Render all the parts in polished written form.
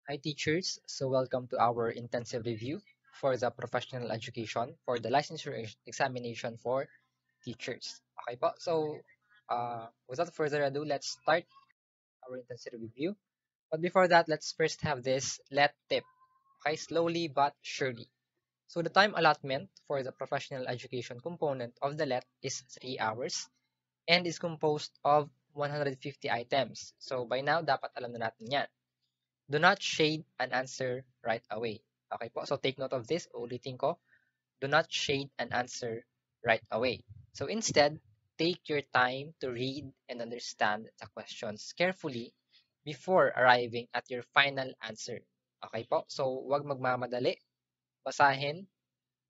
Hi teachers, so welcome to our intensive review for the professional education for the licensure examination for teachers. Okay po, so without further ado, let's start our intensive review. But before that, let's first have this let tip, okay, slowly but surely. So the time allotment for the professional education component of the let is 3 hours and is composed of 150 items. So by now, dapat alam na natin yan. Do not shade an answer right away. Okay po, so take note of this. Ulitin ko, do not shade an answer right away. So instead, take your time to read and understand the questions carefully before arriving at your final answer. Okay po, so huwag magmamadali. Basahin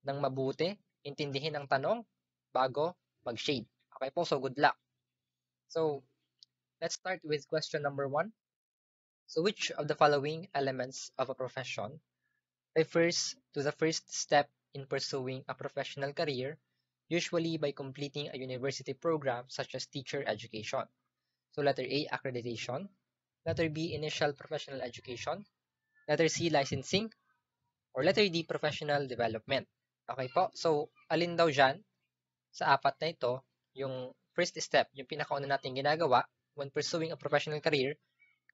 ng mabuti, intindihin ang tanong bago mag-shade. Okay po, so good luck. So let's start with question number 1. So which of the following elements of a profession refers to the first step in pursuing a professional career, usually by completing a university program such as teacher education? So letter A, accreditation. Letter B, initial professional education. Letter C, licensing. Or letter D, professional development. Okay po, so alin daw dyan sa apat na ito, yung first step, yung pinakauna natin ginagawa when pursuing a professional career,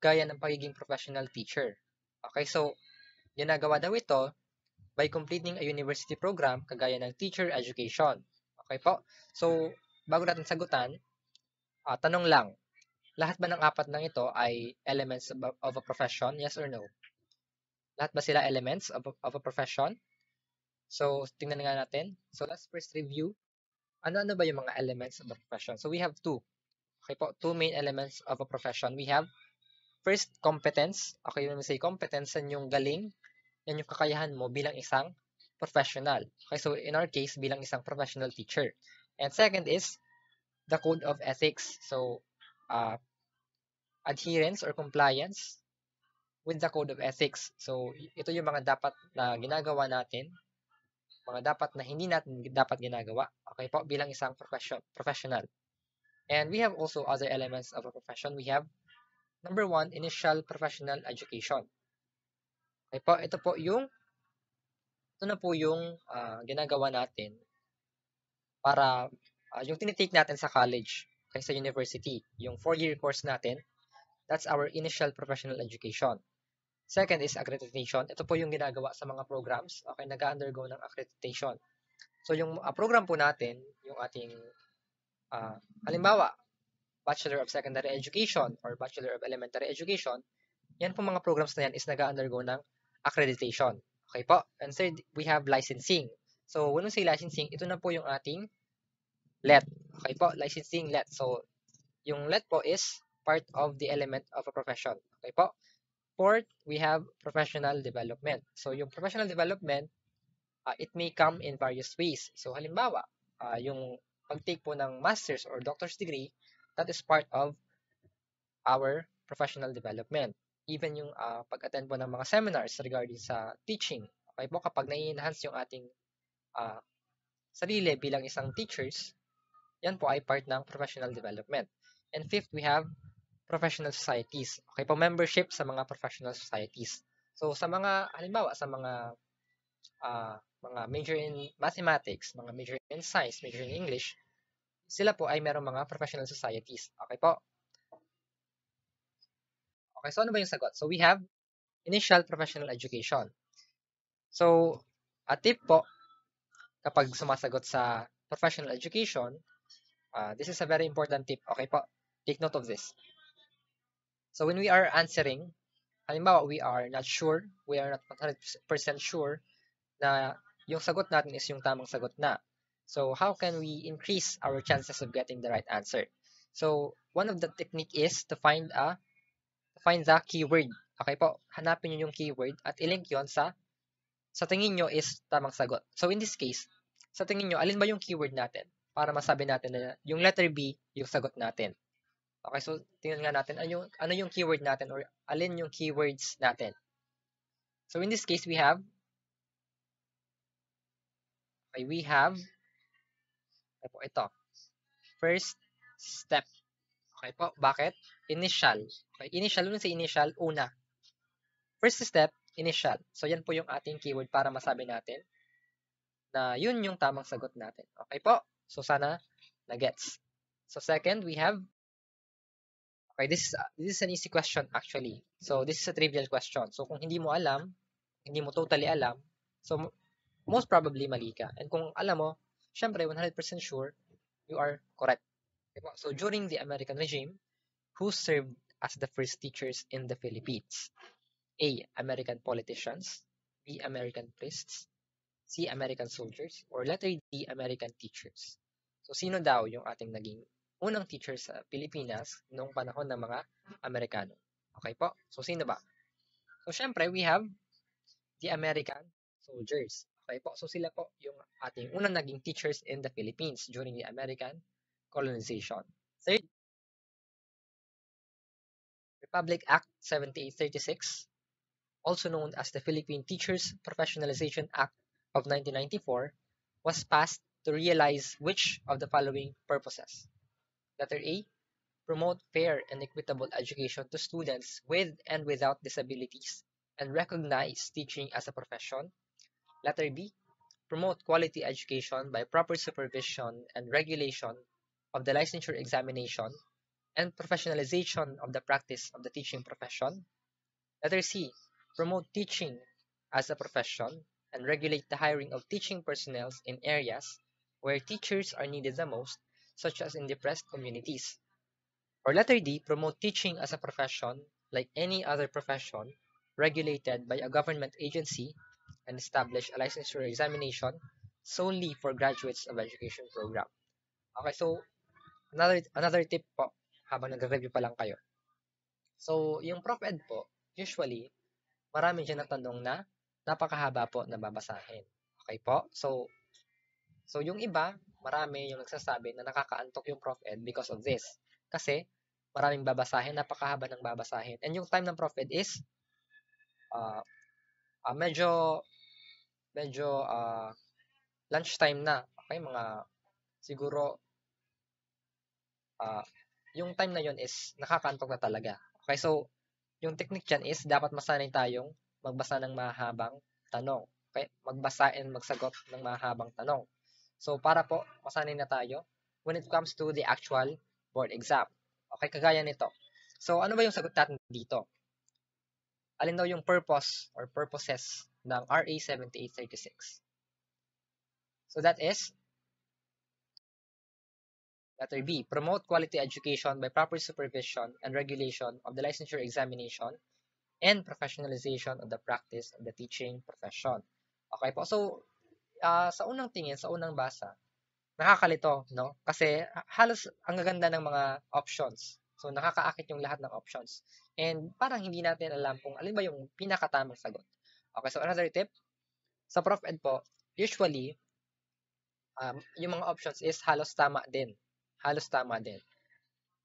gaya ng pagiging professional teacher. Okay, so ginagawa daw ito by completing a university program kagaya ng teacher education. Okay po? So, bago natin sagutan, tanong lang, lahat ba ng apat ng ito ay elements of a profession? Yes or no? Lahat ba sila elements of a profession? So, tingnan nga natin. So, let's first review. Ano-ano ba yung mga elements of a profession? So, we have two. Okay po, two main elements of a profession. We have first, competence. Okay, when we say competence, yan yung galing, yan yung kakayahan mo bilang isang professional. Okay, so in our case, bilang isang professional teacher. And second is the code of ethics. So, uh, adherence or compliance with the code of ethics. So, ito yung mga dapat na ginagawa natin, mga dapat na hindi natin dapat ginagawa. Okay po, bilang isang professional. And we have also other elements of a profession. We have number 1, initial professional education. Okay po, ito na po yung ginagawa natin para yung tinitake natin sa college, okay, sa university, yung 4-year course natin, that's our initial professional education. Second is accreditation. Ito po yung ginagawa sa mga programs, okay, nag-undergo ng accreditation. So yung program po natin, yung ating halimbawa, Bachelor of Secondary Education or Bachelor of Elementary Education, yan po mga programs na yan is nag-undergo ng accreditation. Okay po. And third, we have licensing. So when we say licensing, ito na po yung ating let. Okay po, licensing let. So yung let po is part of the element of a profession. Okay po. Fourth, we have professional development. So yung professional development, it may come in various ways. So halimbawa, yung pag-take po ng master's or doctor's degree, that is part of our professional development. Even yung pag-attend po ng mga seminars regarding sa teaching. Okay po, kapag nai-enhance yung ating uh, sarili bilang isang teachers, yan po ay part ng professional development. And fifth, we have professional societies. Okay po, membership sa mga professional societies. So sa mga, halimbawa, sa mga major in mathematics, mga major in science, major in English, sila po ay merong mga professional societies. Okay po? Okay, so ano ba yung sagot? So we have initial professional education. So, a tip po, kapag sumasagot sa professional education, this is a very important tip. Okay po? Take note of this. So when we are answering, halimbawa we are not sure, we are not 100% sure na yung sagot natin is yung tamang sagot na. So how can we increase our chances of getting the right answer? So one of the technique is to find the keyword. Okay po, hanapin niyo yung keyword at i-link yon sa tingin nyo is tamang sagot. So in this case, sa tingin nyo, alin ba yung keyword natin? Para masabi natin na yung letter B yung sagot natin. Okay, so tingnan nga natin ano yung keyword natin or alin yung keywords natin. So in this case, we have ito. First step. Okay po, bakit? Initial. Okay, initial, ano sa initial? Una. first step, initial. So, yan po yung ating keyword para masabi natin na yun yung tamang sagot natin. Okay po? So, sana na-gets. So, second, we have, okay, this is an easy question actually. So, this is a trivial question. So, kung hindi mo alam, hindi mo totally alam, so, most probably mali ka. And kung alam mo, syempre, 100% sure, you are correct. Okay po? So, during the American regime, who served as the first teachers in the Philippines? A. American politicians. B. American priests. C. American soldiers. Or letter D. American teachers. So, sino daw yung ating naging unang teacher sa Pilipinas noong panahon ng mga Amerikano? Okay po? So, sino ba? So, syempre, we have the American soldiers. Okay po? So, sila po yung ating unang naging teachers in the Philippines during the American colonization. Third, Republic Act 7836, also known as the Philippine Teachers Professionalization Act of 1994, was passed to realize which of the following purposes? Letter A. Promote fair and equitable education to students with and without disabilities and recognize teaching as a profession. Letter B. Promote quality education by proper supervision and regulation of the licensure examination and professionalization of the practice of the teaching profession. Letter C. Promote teaching as a profession and regulate the hiring of teaching personnel in areas where teachers are needed the most, such as in depressed communities. Or letter D. Promote teaching as a profession like any other profession regulated by a government agency and establish a licensure examination solely for graduates of education program. Okay, so another tip po habang nagre-review pa lang kayo. So, yung Prof Ed po, usually marami diyan na tanong na napakahaba po na babasahin. Okay po? So yung iba, marami yung nagsasabi na nakakaantok yung Prof Ed because of this. Kasi maraming babasahin, napakahaba ng babasahin. And yung time ng Prof Ed is uh, medyo lunchtime na. Okay, mga siguro uh, yung time na yon is nakakaantok na talaga. Okay, so yung technique dyan is dapat masanay tayong magbasa ng mahabang tanong. Okay, magbasa and magsagot ng mahabang tanong. So para po masanay na tayo when it comes to the actual board exam. Okay, kagaya nito. So ano ba yung sagot natin dito? Alin daw yung purpose or purposes ng RA 7836? So that is letter B, promote quality education by proper supervision and regulation of the licensure examination and professionalization of the practice of the teaching profession. Okay po, so sa unang tingin, sa unang basa, nakakalito, no? Kasi halos ang gaganda ng mga options. So nakakaakit yung lahat ng options. And parang hindi natin alam kung alin ba yung pinakatamang sagot. Okay, so another tip, sa Prof Ed po, usually, yung mga options is halos tama din. Halos tama din.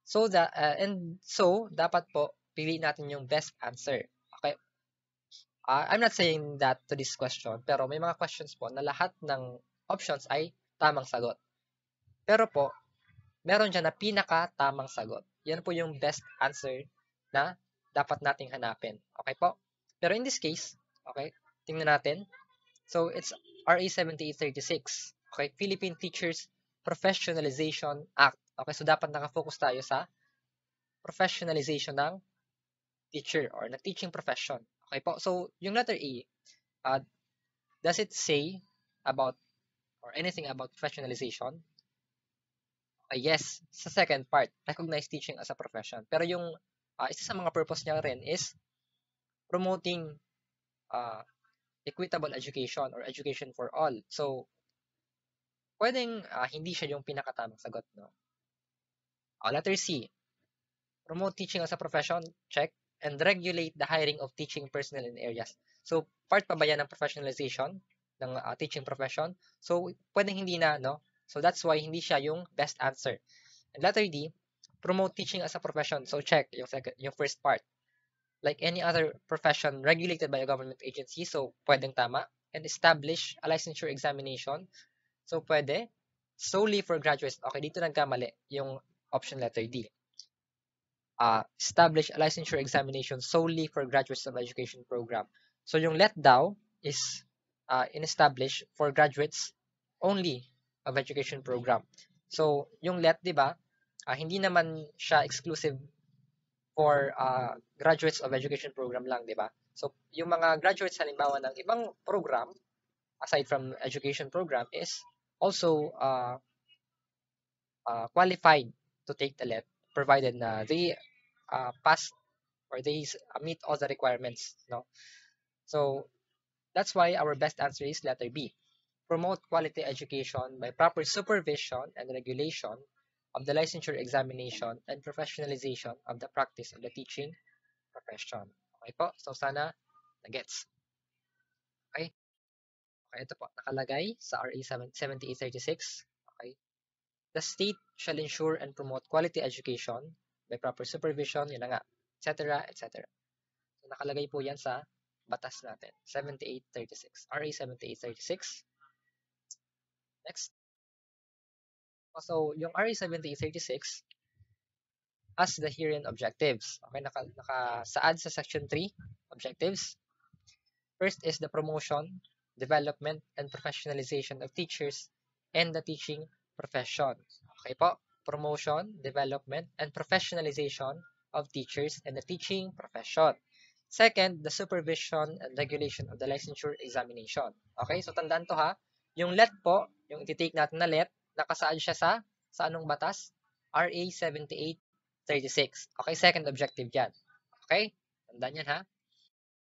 So, dapat po, piliin natin yung best answer. Okay? I'm not saying that to this question, pero may mga questions po na lahat ng options ay tamang sagot. Pero po, meron dyan na pinaka-tamang sagot. Yan po yung best answer na dapat nating hanapin. Okay po? Pero in this case, okay, tingnan natin. So, it's RA 7836. Okay, Philippine Teachers Professionalization Act. Okay, so dapat nakafocus tayo sa professionalization ng teacher or na teaching profession. Okay po, so yung letter E, does it say about or anything about professionalization? Yes, sa second part, recognize teaching as a profession. Pero yung isa sa mga purpose niya rin is promoting equitable education or education for all. So, pwedeng hindi siya yung pinakatamang sagot, no? Letter C, promote teaching as a profession, check, and regulate the hiring of teaching personnel in areas. So, part pa ba yan ng professionalization ng teaching profession? So, pwedeng hindi na, no? So, that's why hindi siya yung best answer. And letter D, promote teaching as a profession. So, check yung first part. Like any other profession regulated by a government agency, so pwedeng tama. And establish a licensure examination. So, pwede. Solely for graduates. Okay, dito nagkamali yung option letter D. establish a licensure examination solely for graduates of education program. So yung let daw is in-establish for graduates only of education program. So yung let, di ba, hindi naman siya exclusive for graduates of education program lang, di ba? So yung mga graduates halimbawa ng ibang program aside from education program is also qualified to take the let provided na they pass or they meet all the requirements, no? So that's why our best answer is letter B. Promote quality education by proper supervision and regulation of the licensure examination and professionalization of the practice of the teaching profession. Okay po? So sana na-gets. Okay? Okay, ito po. Nakalagay sa RA 7836. Okay? The state shall ensure and promote quality education by proper supervision, yun na nga, etc., etc. So, nakalagay po yan sa batas natin, 7836. RA 7836. Next. So, yung RA 7836 has the herein objectives. Okay, nakasaad sa section 3, objectives. First is the promotion, development, and professionalization of teachers and the teaching profession. Okay po, promotion, development, and professionalization of teachers and the teaching profession. Second, the supervision and regulation of the licensure examination. Okay, so tandaan to ha. Yung let po, yung iti-take natin na let, nakasaad siya sa anong batas? RA 7836. Okay, second objective yan. Okay, tandaan yan ha.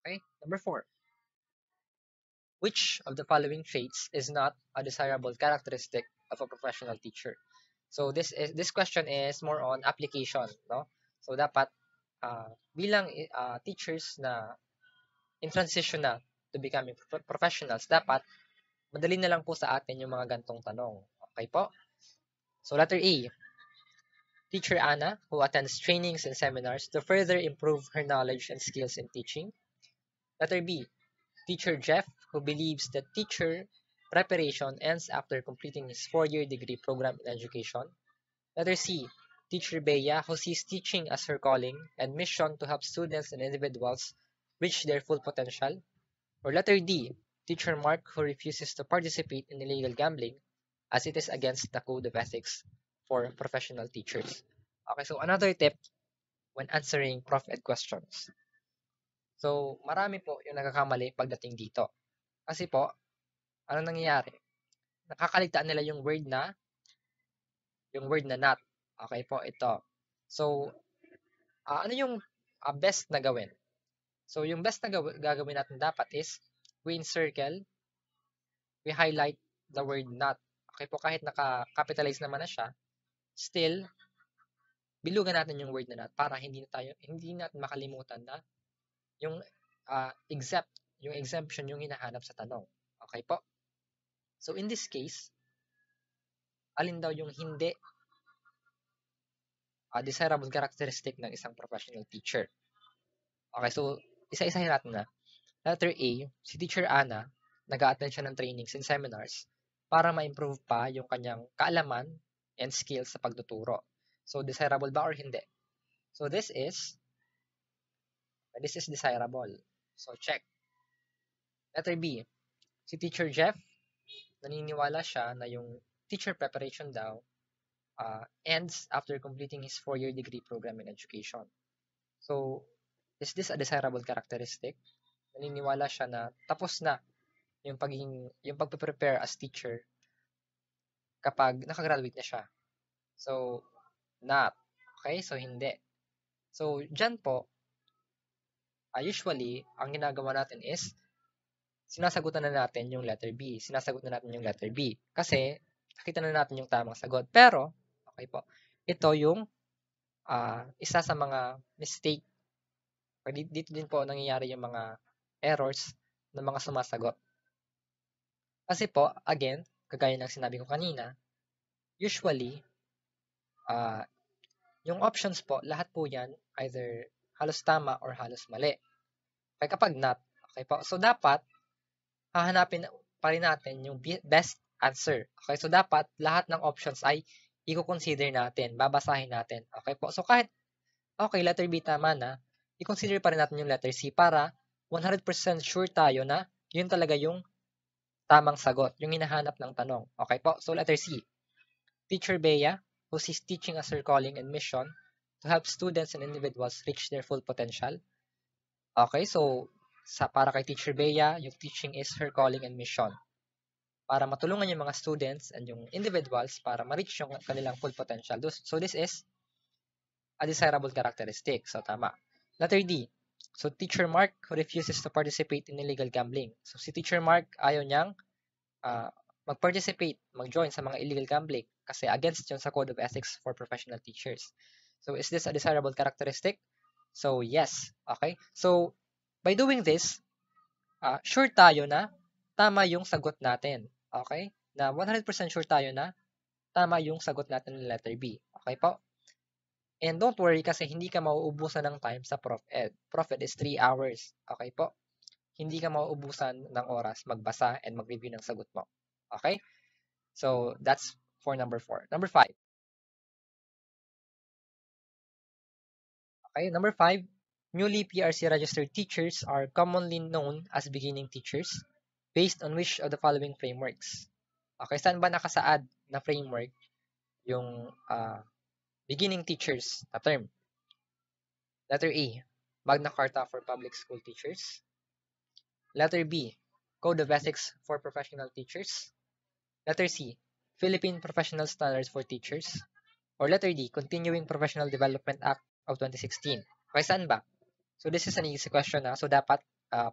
Okay, number 4. Which of the following traits is not a desirable characteristic of a professional teacher? So this question is more on application, no? So dapat bilang teachers na in transition na to becoming professionals, dapat madali na lang po sa atin yung mga gantong tanong. Okay po? So letter A, Teacher Anna, who attends trainings and seminars to further improve her knowledge and skills in teaching. Letter B, Teacher Jeff, who believes that teacher preparation ends after completing his 4-year degree program in education. Letter C, Teacher Bea, who sees teaching as her calling and mission to help students and individuals reach their full potential. Or letter D, Teacher Mark, who refuses to participate in illegal gambling as it is against the code of ethics for professional teachers. Okay, so another tip when answering Prof. Ed questions. So, marami po yung nagkakamali pagdating dito. Kasi po, ano nangyayari? Nakakaligtaan nila yung word na not. Okay po, ito. So, ano yung best na gawin? So, yung best na gagawin natin dapat is, we encircle, we highlight the word not. Okay po, kahit naka-capitalize naman na siya, still, bilugan natin yung word na not para hindi natin makalimutan na yung yung exemption yung hinahanap sa tanong. Okay po? So, in this case, alin daw yung hindi desirable characteristic ng isang professional teacher? Okay, so, isa-isahin natin na. Letter A, si Teacher Anna, nag-a-attend siya ng trainings and seminars para ma-improve pa yung kanyang kaalaman and skills sa pagtuturo. So, desirable ba or hindi? So, this is desirable. So, check. Letter B, si Teacher Jeff, naniniwala siya na yung teacher preparation daw ends after completing his 4-year degree program in education. So, is this a desirable characteristic? Naniniwala siya na tapos na yung pagpe-prepare as teacher kapag nakagraduate na siya. So, not. Okay? So, hindi. So, dyan po, usually, ang ginagawa natin is, sinasagutan na natin yung letter B. Kasi, nakita na natin yung tamang sagot. Pero, okay po, ito yung isa sa mga mistake. Dito din po nangyayari yung mga errors ng mga sumasagot. Kasi po, again, kagaya ng sinabi ko kanina, usually, yung options po, lahat po yan, either halos tama or halos mali. Kaya kapag not, okay po. So, dapat, hahanapin pa rin natin yung best answer. Okay, so dapat lahat ng options ay i-consider natin, babasahin natin. Okay po. So, kahit Okay, letter B tama na. I-consider pa rin natin yung letter C para 100% sure tayo na yun talaga yung tamang sagot, yung hinahanap ng tanong. Okay po? So, letter C. Teacher Bea, who sees teaching as her calling and mission to help students and individuals reach their full potential. Okay, so para kay Teacher Bea, yung teaching is her calling and mission. Para matulungan yung mga students and yung individuals para ma-reach yung kanilang full potential. So this is a desirable characteristic. So tama. Letter D. So Teacher Mark who refuses to participate in illegal gambling. So si Teacher Mark ayaw niyang mag-participate, mag-join sa mga illegal gambling kasi against yun sa Code of Ethics for Professional Teachers. So is this a desirable characteristic? So yes. Okay. So by doing this, sure tayo na tama yung sagot natin. Okay? Na 100% sure tayo na tama yung sagot natin ng letter B. Okay po? And don't worry kasi hindi ka mauubusan ng time sa Prof Ed. Prof Ed is 3 hours. Okay po? Hindi ka mauubusan ng oras magbasa and mag-review ng sagot mo. Okay? So, that's for number 4. Number 5. Okay, number 5. Newly PRC registered teachers are commonly known as beginning teachers based on which of the following frameworks? Okay, saan ba nakasaad na framework yung beginning teachers na term? Letter A, Magna Carta for Public School Teachers. Letter B, Code of Ethics for Professional Teachers. Letter C, Philippine Professional Standards for Teachers. Or letter D, Continuing Professional Development Act of 2016. Okay, saan ba? So this is an easy question na. So dapat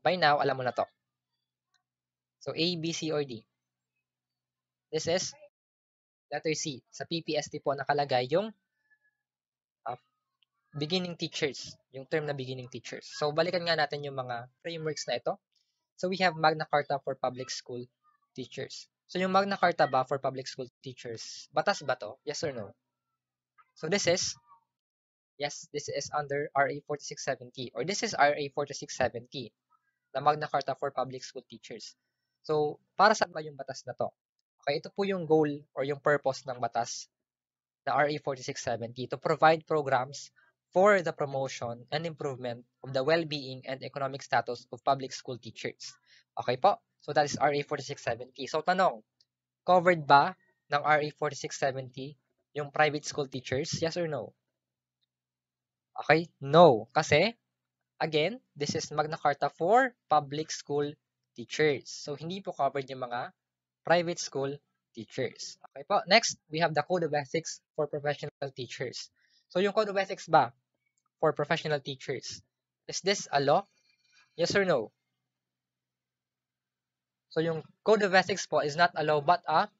by now alam mo na to. So A, B, C, or D. This is letter C. Sa PPST po nakalagay yung beginning teachers, yung term na beginning teachers. So balikan nga natin yung mga frameworks na ito. So we have Magna Carta for Public School Teachers. So yung Magna Carta ba for Public School Teachers, batas ba to? Yes or no? So this is, yes, this is under RA 4670 or this is RA 4670, na Magna Carta for Public School Teachers. So para saan ba yung batas na to? Okay, ito po yung goal or yung purpose ng batas na RA 4670 to provide programs for the promotion and improvement of the well-being and economic status of public school teachers. Okay po? So that is RA 4670. So tanong, covered ba ng RA 4670 yung private school teachers? Yes or no? Okay, no. Kasi, again, this is Magna Carta for public school teachers. So hindi po covered yung mga private school teachers. Okay po. Next, we have the Code of Ethics for Professional Teachers. So yung Code of Ethics ba for professional teachers, is this a law? Yes or no? So yung Code of Ethics po is not a law but a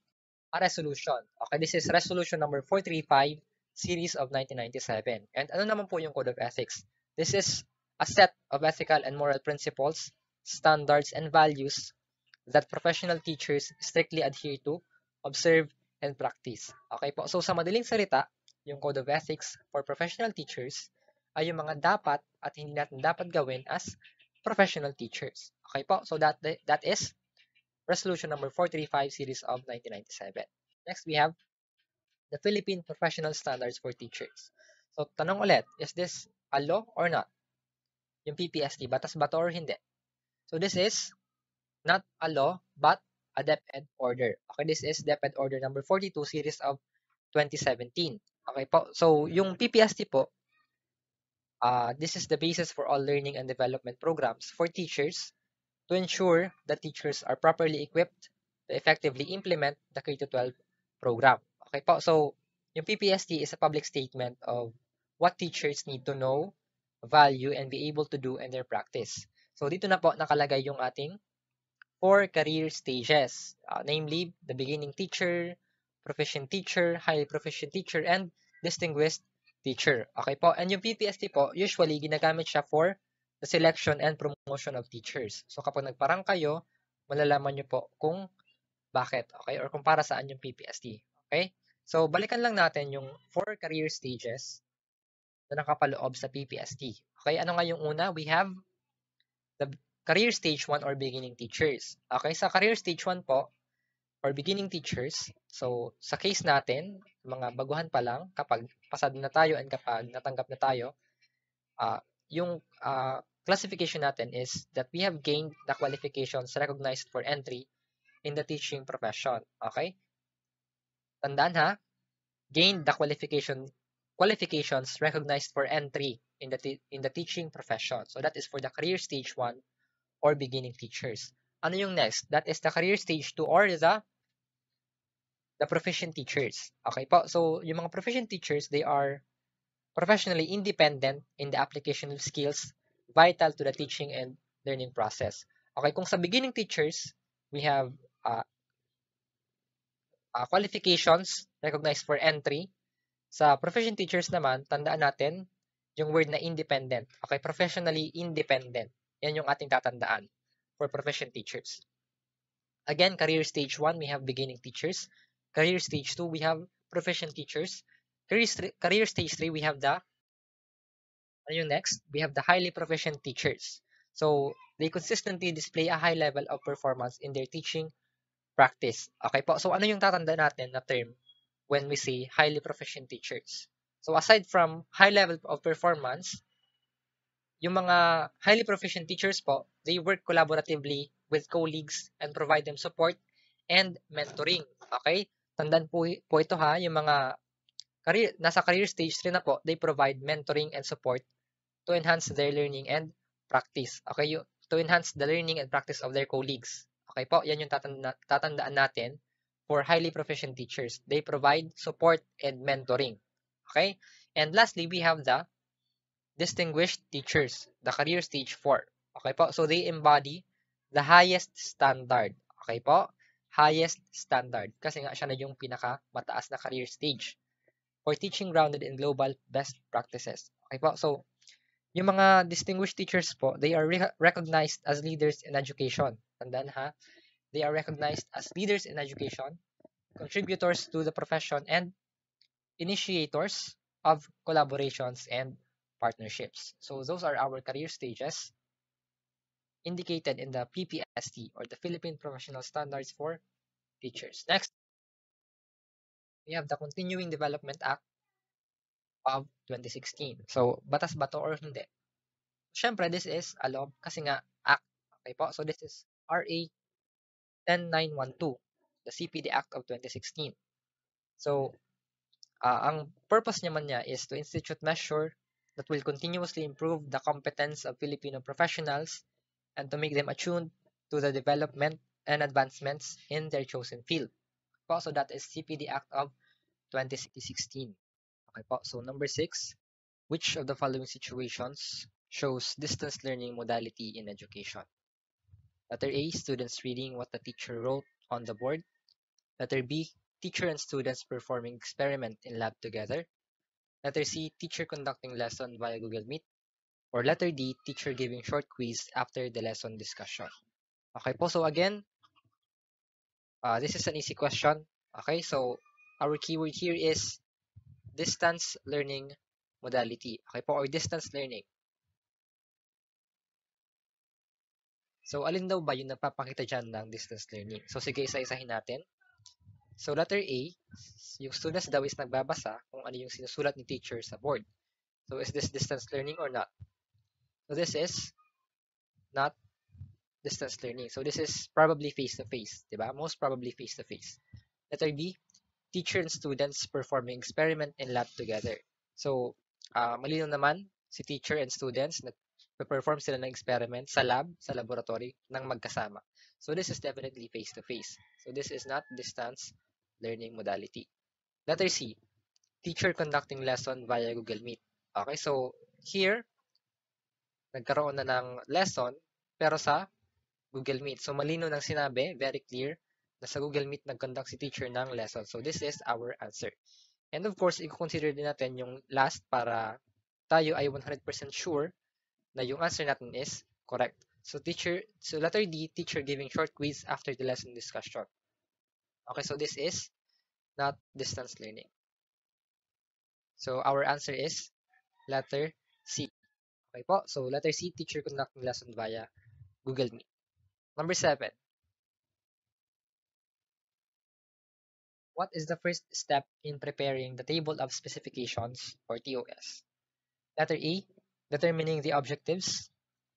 resolution. Okay, this is resolution number 435 series of 1997. And ano naman po yung Code of Ethics? This is a set of ethical and moral principles, standards, and values that professional teachers strictly adhere to, observe, and practice. Okay po? So sa madaling salita, yung Code of Ethics for Professional Teachers ay yung mga dapat at hindi natin dapat gawin as professional teachers. Okay po? So that is Resolution number 435 series of 1997. Next, we have the Philippine Professional Standards for Teachers. So tanong ulit, is this a law or not? Yung PPST, batas ba to or hindi? So this is not a law, but a DepEd order. Okay, this is DepEd order number 42 series of 2017. Okay po, so yung PPST po, this is the basis for all learning and development programs for teachers to ensure that teachers are properly equipped to effectively implement the K-12 program. Okay po, so yung PPST is a public statement of what teachers need to know, value, and be able to do in their practice. So dito na po nakalagay yung ating 4 career stages, namely the beginning teacher, proficient teacher, highly proficient teacher, and distinguished teacher. Okay po, and yung PPST po, usually ginagamit siya for the selection and promotion of teachers. So kapag nagparang kayo, malalaman nyo po kung bakit, okay, or kung para saan yung PPST. Okay? So balikan lang natin yung 4 career stages na nakapaloob sa PPST. Okay, ano nga yung una? We have the career stage 1 or beginning teachers. Okay, sa career stage 1 po, or beginning teachers, so sa case natin, mga baguhan pa lang, kapag pasado na tayo and kapag natanggap na tayo, Yung classification natin is that we have gained the qualifications recognized for entry in the teaching profession. Okay? Tandaan ha, gained the qualifications recognized for entry in the teaching profession. So that is for the career stage 1 or beginning teachers. Ano yung next? That is the career stage 2 or the proficient teachers. Okay po? So yung mga proficient teachers, they are professionally independent in the application of skills vital to the teaching and learning process. Okay, kung sa beginning teachers, we have uh, qualifications recognized for entry. Sa proficient teachers naman, tandaan natin yung word na independent. Okay, professionally independent. Yan yung ating tatandaan for proficient teachers. Again, career stage 1, we have beginning teachers. Career stage 2, we have proficient teachers. Career stage 3, we have next, we have the highly proficient teachers. So, they consistently display a high level of performance in their teaching practice. Okay po, so ano yung tatanda natin na term when we say highly proficient teachers? So, aside from high level of performance, yung mga highly proficient teachers po, they work collaboratively with colleagues and provide them support and mentoring. Okay? Tandaan po ito ha, yung mga nasa career stage 3 na po, they provide mentoring and support to enhance their learning and practice. Okay? To enhance the learning and practice of their colleagues. Okay po, yan yung tatandaan natin for highly proficient teachers. They provide support and mentoring. Okay? And lastly, we have the distinguished teachers, the career stage 4. Okay po? So they embody the highest standard. Okay po? Highest standard. Kasi nga siya na yung pinakamataas na career stage for teaching grounded in global best practices. Okay po? So yung mga distinguished teachers po, they are recognized as leaders in education. Tandaan ha? They are recognized as leaders in education, contributors to the profession, and initiators of collaborations and partnerships. So those are our career stages indicated in the PPST or the Philippine Professional Standards for Teachers. Next, we have the Continuing Development Act of 2016. So, batas ba to or hindi? Siyempre, this is a law kasi nga act. Okay po? So, this is RA 10912, the CPD Act of 2016. So, ang purpose naman niya is to institute measure that will continuously improve the competence of Filipino professionals and to make them attuned to the development and advancements in their chosen field. So that is CPD Act of 2016. Okay po. So number 6, which of the following situations shows distance learning modality in education? Letter A, students reading what the teacher wrote on the board. Letter B, teacher and students performing experiment in lab together. Letter C, teacher conducting lesson via Google Meet. Or letter D, teacher giving short quiz after the lesson discussion. Okay po, so again, this is an easy question. Okay, so our keyword here is distance learning modality. Okay po, or distance learning. So, alin daw ba yung nagpapakita dyan ng distance learning? So, sige, isa-isahin natin. So, letter A, yung students daw is nagbabasa kung ano yung sinusulat ni teacher sa board. So, is this distance learning or not? So, this is not distance learning. So, this is probably face-to-face, diba? Most probably face-to-face. Letter B, teacher and students performing experiment in lab together. So, malinaw naman, si teacher and students nag-perform sila ng experiment sa lab, sa laboratory, ng magkasama. So, this is definitely face-to-face. So, this is not distance learning modality. Letter C, teacher conducting lesson via Google Meet. Okay, so here, nagkaroon na ng lesson, pero sa Google Meet. So, malino nang sinabi, very clear, na sa Google Meet nag-conduct si teacher ng lesson. So, this is our answer. And of course, i-consider din natin yung last para tayo ay 100% sure na yung answer natin is correct. So, letter D, teacher giving short quiz after the lesson discussion. Okay, so this is not distance learning. So, our answer is letter C. Okay po, so letter C, teacher conducting lesson via Google Meet. Number 7. What is the first step in preparing the Table of Specifications or TOS? Letter A, determining the objectives.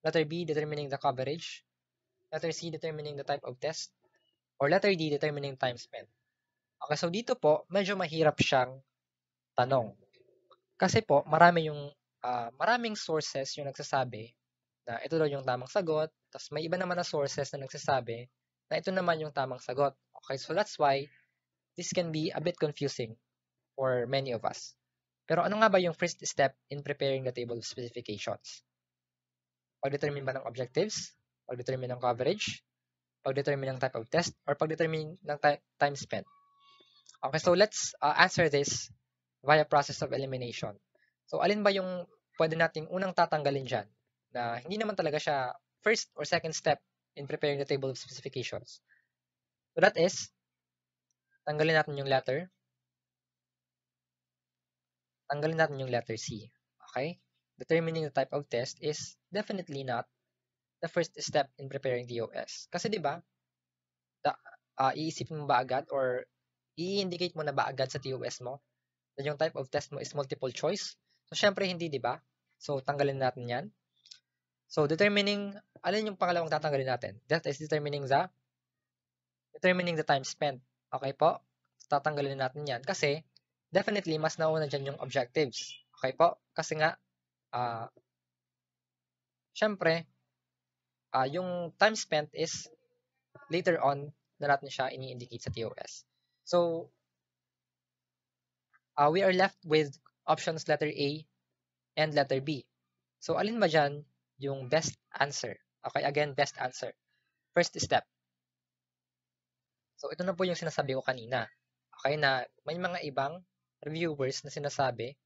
Letter B, determining the coverage. Letter C, determining the type of test. Or letter D, determining time spent. Okay, so dito po, medyo mahirap siyang tanong. Kasi po, maraming sources yung nagsasabi na ito daw yung tamang sagot, tapos may iba naman na sources na nagsasabi na ito naman yung tamang sagot. Okay, so that's why this can be a bit confusing for many of us. Pero ano nga ba yung first step in preparing the table of specifications? Pag-determine ba ng objectives? Pag-determine ng coverage? Pag-determine ng type of test? Or pag-determine ng time spent? Okay, so let's answer this via process of elimination. So, alin ba yung pwede nating unang tatanggalin dyan na hindi naman talaga siya first or second step in preparing the table of specifications? So, that is, tanggalin natin yung letter. Tanggalin natin yung letter C. Okay? Determining the type of test is definitely not the first step in preparing TOS. Kasi 'di ba, iisipin mo ba agad or i-indicate mo na ba agad sa TOS mo na yung type of test mo is multiple choice? So syempre hindi, 'di ba? So tanggalin natin 'yan. So determining alin yung pangalawang tatanggalin natin? That is determining the time spent. Okay po? Tatanggalin natin 'yan kasi definitely mas nauna diyan yung objectives. Okay po? Kasi nga syempre yung time spent is later on na natin siya ini-indicate sa TOS. So, we are left with options letter A and letter B. So, alin ba dyan yung best answer? Okay, again, best answer. First step. So, ito na po yung sinasabi ko kanina. Okay, na may mga ibang reviewers na sinasabi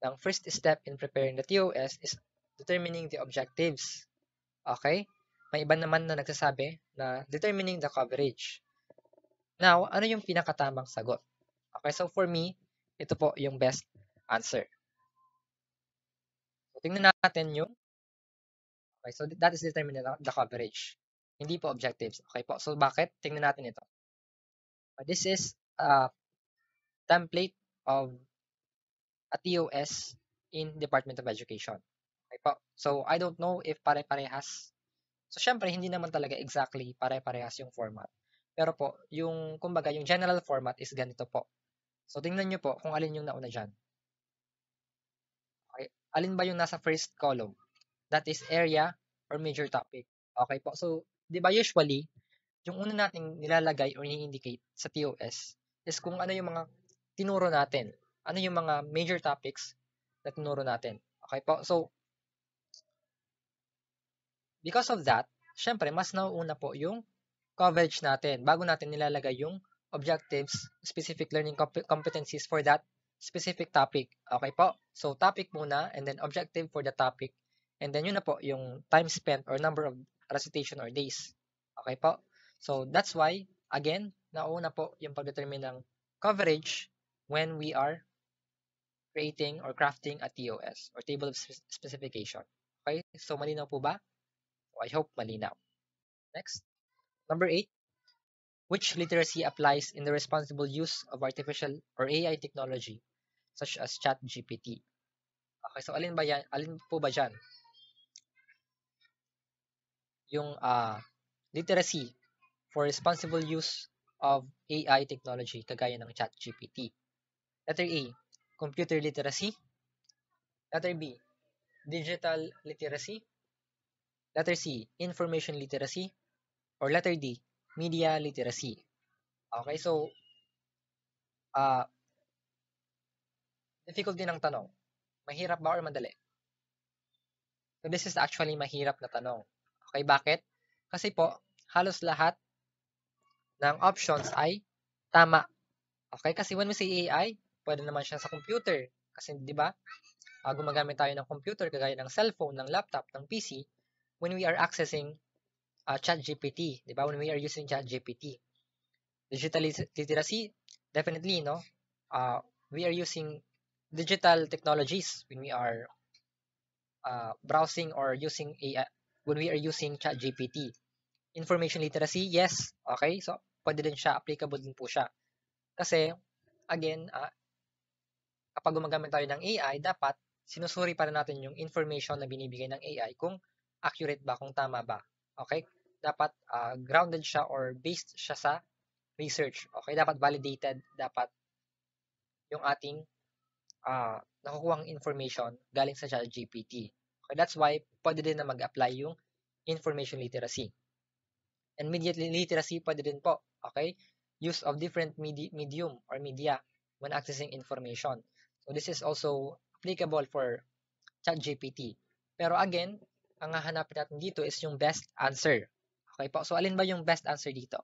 ng first step in preparing the TOS is determining the objectives. Okay? May iba naman na nagsasabi na determining the coverage. Now, ano yung pinakatamang sagot? Okay, so for me, ito po yung best answer. So, tingnan natin yung, okay, so that is determining the coverage. Hindi po objectives. Okay po, so bakit? Tingnan natin ito. This is a template of a TOS in Department of Education. Okay po, so I don't know if pare-parehas. So, syempre, hindi naman talaga exactly pare-parehas yung format. Pero po, yung, kumbaga, yung general format is ganito po. So, tingnan nyo po kung alin yung nauna dyan. Okay, alin ba yung nasa first column? That is area or major topic. Okay po. So, di ba usually, yung una nating nilalagay or ni-indicate sa TOS is kung ano yung mga tinuro natin. Ano yung mga major topics na tinuro natin. Okay po. So, because of that, syempre, mas nauuna po yung coverage natin bago natin nilalagay yung objectives, specific learning competencies for that specific topic. Okay po? So, topic muna and then objective for the topic. And then yun na po yung time spent or number of recitation or days. Okay po? So, that's why, again, nauna po yung pagdetermine ng coverage when we are creating or crafting a TOS or table of specification. Okay? So, malinaw po ba? So, I hope malinaw. Next. Number 8. Which literacy applies in the responsible use of artificial or AI technology such as ChatGPT? Okay, so alin ba yan? Alin po ba dyan? Yung literacy for responsible use of AI technology kagaya ng ChatGPT. Letter A, computer literacy. Letter B, digital literacy. Letter C, information literacy. Or letter D, media literacy. Okay, so difficulty ng tanong. Mahirap ba or madali? So this is actually mahirap na tanong. Okay, bakit? Kasi po, halos lahat ng options ay tama. Okay, kasi when we say AI, pwede naman siya sa computer. Kasi di ba, gumagamit tayo ng computer kagaya ng cellphone, ng laptop, ng PC when we are accessing ChatGPT, di ba? When we are using ChatGPT. Digital literacy, definitely, no? We are using digital technologies when we are browsing or using AI, when we are using ChatGPT. Information literacy, yes. Okay, so pwede din siya, applicable din po siya. Kasi, again, kapag gumagamit tayo ng AI, dapat sinusuri pa rin natin yung information na binibigay ng AI kung accurate ba, kung tama ba. Okay? Dapat grounded siya or based siya sa research. Okay? Dapat validated, dapat yung ating nakukuhang information galing sa ChatGPT. Okay? That's why pwede din na mag-apply yung information literacy. And media literacy pwede din po. Okay? Use of different medium or media when accessing information. So this is also applicable for ChatGPT. Pero again, ang hahanapin natin dito is yung best answer. Okay po? So alin ba yung best answer dito?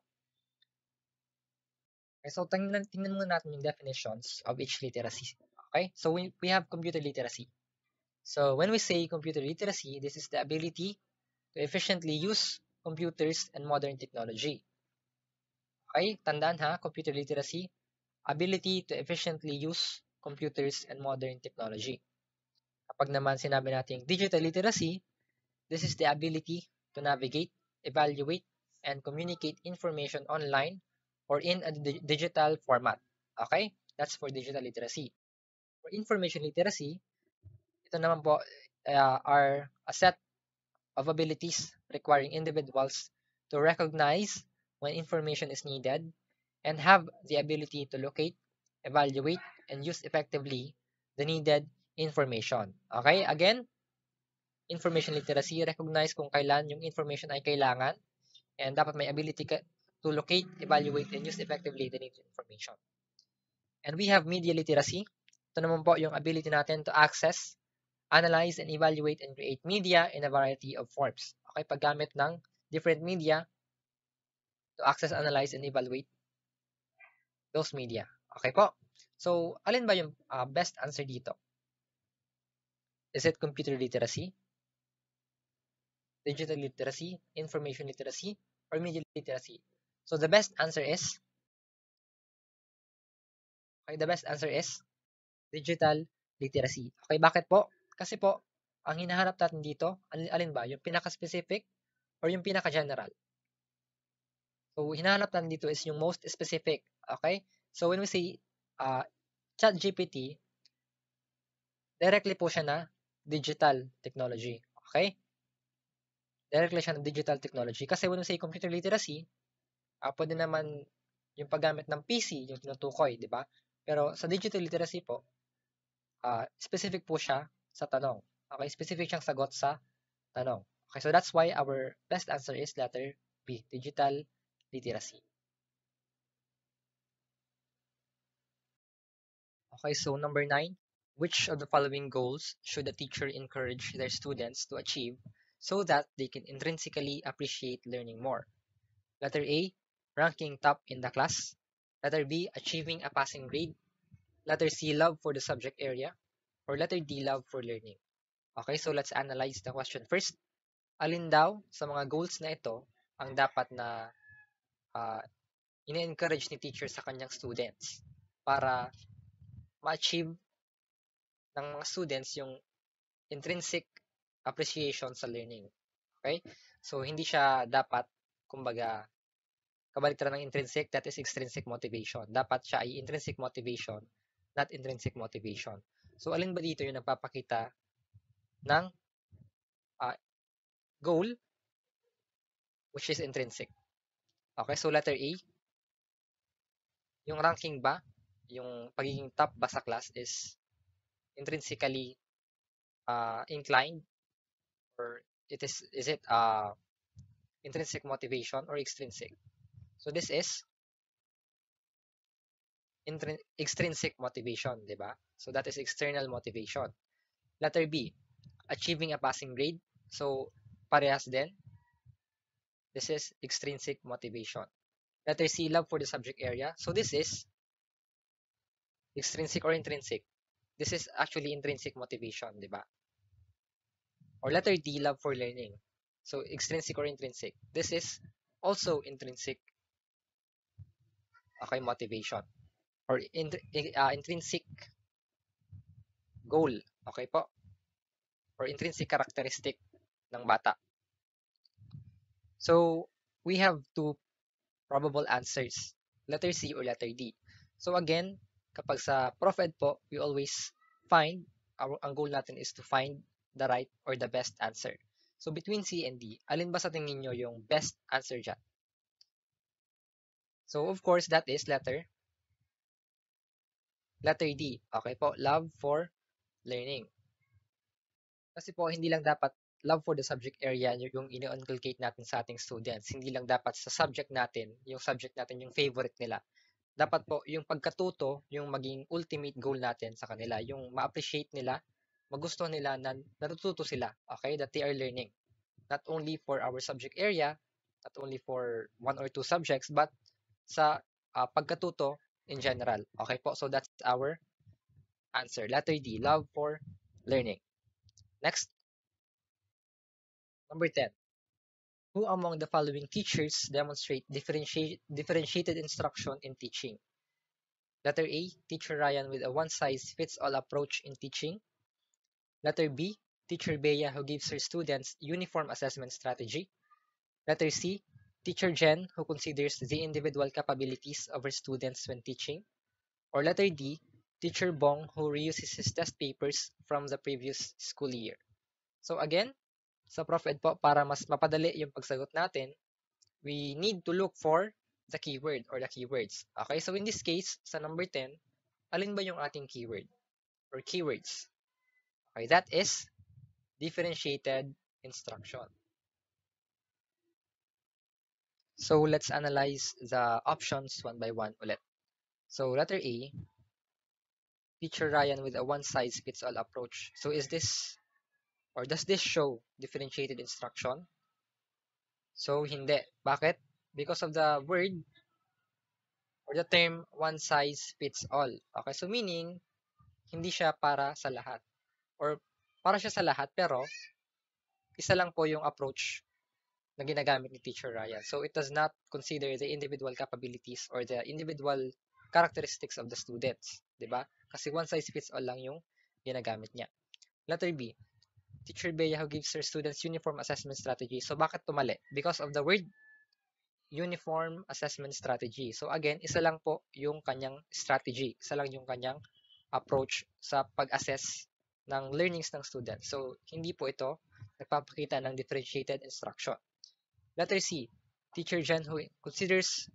Okay, so tingnan muna natin yung definitions of each literacy. Okay? So we have computer literacy. So when we say computer literacy, this is the ability to efficiently use computers and modern technology. Okay? Tandaan ha, computer literacy, ability to efficiently use computers and modern technology. Kapag naman sinabi natin digital literacy, this is the ability to navigate, evaluate, and communicate information online or in a digital format. Okay? That's for digital literacy. For information literacy, ito naman po are a set of abilities requiring individuals to recognize when information is needed and have the ability to locate, evaluate, and use effectively the needed information. Okay? Again, information literacy, recognize kung kailan yung information ay kailangan and dapat may ability ka to locate, evaluate, and use effectively the needed information. And we have media literacy. Ito naman po yung ability natin to access, analyze, and evaluate and create media in a variety of forms. Okay, paggamit ng different media to access, analyze, and evaluate those media. Okay po. So, alin ba yung best answer dito? Is it computer literacy, digital literacy, information literacy, or media literacy? So, the best answer is digital literacy. Okay, bakit po? Kasi po, ang hinahanap natin dito, alin ba? Yung pinaka-specific or yung pinaka-general? So, hinahanap natin dito is yung most specific. Okay? So, when we say ChatGPT, directly po siya na digital technology. Okay? Directly siya na digital technology. Kasi when we say computer literacy, pwede naman yung paggamit ng PC, yung tinutukoy, di ba? Pero sa digital literacy po, specific po siya sa tanong. Okay? Specific siyang sagot sa tanong. Okay, so that's why our best answer is letter B, digital literacy. Okay, so number 9, which of the following goals should a teacher encourage their students to achieve so that they can intrinsically appreciate learning more? Letter A, ranking top in the class. Letter B, achieving a passing grade. Letter C, love for the subject area. Or letter D, love for learning. Okay, so let's analyze the question first. Alin daw sa mga goals na ito ang dapat na ini-encourage ni teacher sa kanyang students para ma-achieve ng mga students yung intrinsic appreciation sa learning. Okay? So, hindi siya dapat, kumbaga, kabaliktaran ng intrinsic, that is extrinsic motivation. Dapat siya ay intrinsic motivation, not intrinsic motivation. So, alin ba dito yung nagpapakita ng goal, which is intrinsic? Okay, so letter A, yung ranking ba, yung pagiging top ba sa class is intrinsically inclined, or is it intrinsic motivation or extrinsic? So this is extrinsic motivation, di ba? So that is external motivation. Letter B, achieving a passing grade. So parehas din. This is extrinsic motivation. Letter C, love for the subject area. So this is extrinsic or intrinsic. This is actually intrinsic motivation, di ba? Or letter D, love for learning. So extrinsic or intrinsic. This is also intrinsic, okay, motivation. Or intrinsic goal. Okay po? Or intrinsic characteristic ng bata. So, we have two probable answers. Letter C or letter D. So again, kapag sa Prof Ed po, we always find ang goal natin is to find the right or the best answer. So between C and D, alin ba sa tingin nyo yung best answer dyan? So of course, that is letter D. Okay po, love for learning. Kasi po, hindi lang dapat love for the subject area yung ini-inculcate natin sa ating students. Hindi lang dapat sa subject natin yung favorite nila. Dapat po, yung pagkatuto, yung maging ultimate goal natin sa kanila, yung ma-appreciate nila, magustuhan nila na natututo sila, okay, that they are learning. Not only for our subject area, not only for one or two subjects, but sa pagkatuto in general. Okay po, so that's our answer. Letter D, love for learning. Next, number 10. Who among the following teachers demonstrate differentiated instruction in teaching? Letter A, Teacher Ryan with a one-size-fits-all approach in teaching. Letter B, Teacher Bea who gives her students uniform assessment strategy. Letter C, Teacher Jen who considers the individual capabilities of her students when teaching. Or letter D, Teacher Bong who reuses his test papers from the previous school year. So again, sa Prof Ed po, para mas mapadali yung pagsagot natin, we need to look for the keyword or the keywords. Okay, so in this case, sa number 10, alin ba yung ating keyword or keywords? Okay, that is differentiated instruction. So let's analyze the options one by one ulit. So letter A, Teacher Ryan with a one-size-fits-all approach. So is this or does this show differentiated instruction? So hindi. Bakit? Because of the word or the term one size fits all. Okay, so meaning hindi siya para sa lahat or para siya sa lahat pero isa lang po yung approach na ginagamit ni Teacher Ryan. So it does not consider the individual capabilities or the individual characteristics of the students, 'di ba? Kasi one size fits all lang yung ginagamit niya. Letter B, Teacher Bea who gives her students uniform assessment strategy. So bakit tumali? Because of the word uniform assessment strategy. So again, isa lang po yung kanyang strategy. Isa lang yung kanyang approach sa pag-assess ng learnings ng student. So hindi po ito nagpapakita ng differentiated instruction. Letter C, Teacher Jen who considers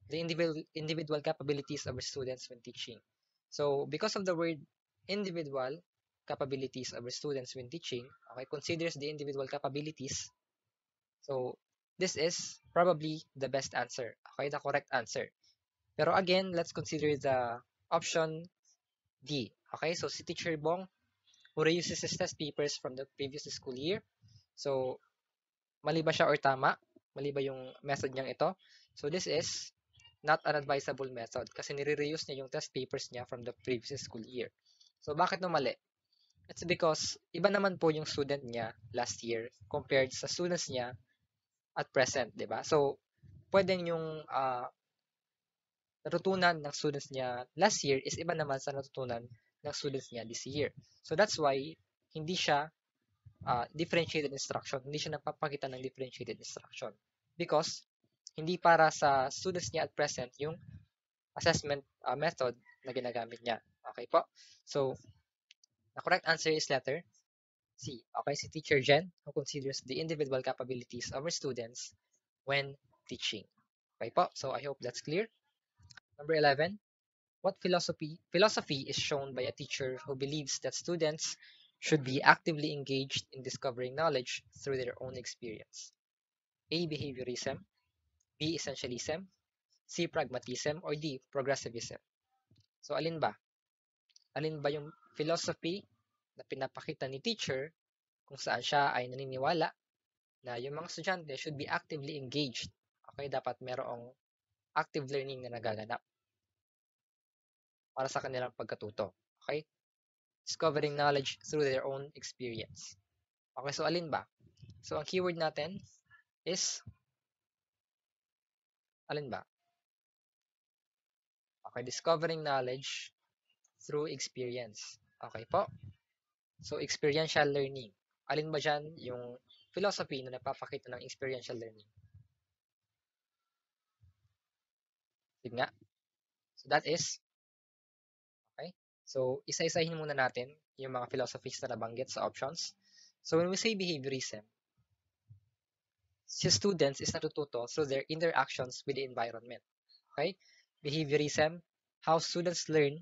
the individual capabilities of her students when teaching. So because of the word individual capabilities of her students when teaching, okay, considers the individual capabilities. So this is probably the best answer, okay, the correct answer. Pero again, let's consider the option D. Okay, so si Teacher Bong who reuses his test papers from the previous school year. So mali ba siya or tama? Mali ba yung method niyang ito? So this is not an advisable method kasi nire-reuse niya yung test papers niya from the previous school year. So bakit no mali? It's because iba naman po yung student niya last year compared sa students niya at present, di ba? So pwedeng yung natutunan ng students niya last year is iba naman sa natutunan ng students niya this year. So that's why hindi siya differentiated instruction. Hindi siya nagpapakita ng differentiated instruction. Because hindi para sa students niya at present yung assessment method na ginagamit niya. Okay po? So, the correct answer is letter C. Okay, si Teacher Jen who considers the individual capabilities of her students when teaching. Okay po? So, I hope that's clear. Number 11. What philosophy is shown by a teacher who believes that students should be actively engaged in discovering knowledge through their own experience? A. Behaviorism, B. Essentialism, C. Pragmatism, or D. Progressivism? So, alin ba? Alin ba yung philosophy na pinapakita ni teacher kung saan siya ay naniniwala na yung mga estudyante should be actively engaged? Okay, dapat merong active learning na nagaganap para sa kanilang pagkatuto. Okay? Discovering knowledge through their own experience. Okay, so alin ba? So, ang keyword natin is alin ba? Okay, discovering knowledge through experience. Okay po? So, experiential learning. Alin ba dyan yung philosophy na nagpapakita ng experiential learning? Sige nga. So, that is, okay? So, isa-isahin muna natin yung mga philosophies na nabanggit sa options. So when we say behaviorism, si students is natututo through their interactions with the environment. Okay? Behaviorism, how students learn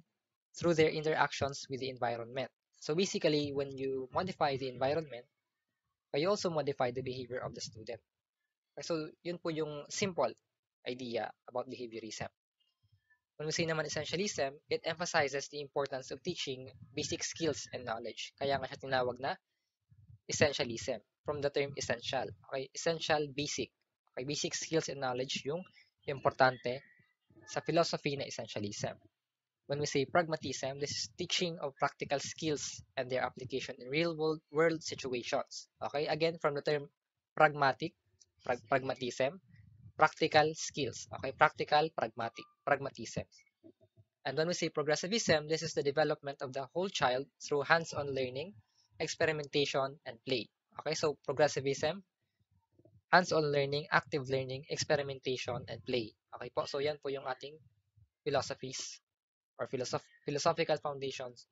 through their interactions with the environment. So basically, when you modify the environment, you also modify the behavior of the student. Okay, so yun po yung simple idea about behaviorism. When we say naman essentialism, it emphasizes the importance of teaching basic skills and knowledge. Kaya nga siya tinawag na essentialism from the term essential. Okay, essential, basic. Okay, basic skills and knowledge yung importante sa philosophy na essentialism. When we say pragmatism, this is teaching of practical skills and their application in real world situations. Okay, again, from the term pragmatic, pragmatism, practical skills. Okay, practical, pragmatism. And when we say progressivism, this is the development of the whole child through hands-on learning, experimentation, and play. Okay, so progressivism, hands-on learning, active learning, experimentation, and play. Okay po, so yan po yung ating philosophies or philosophical foundations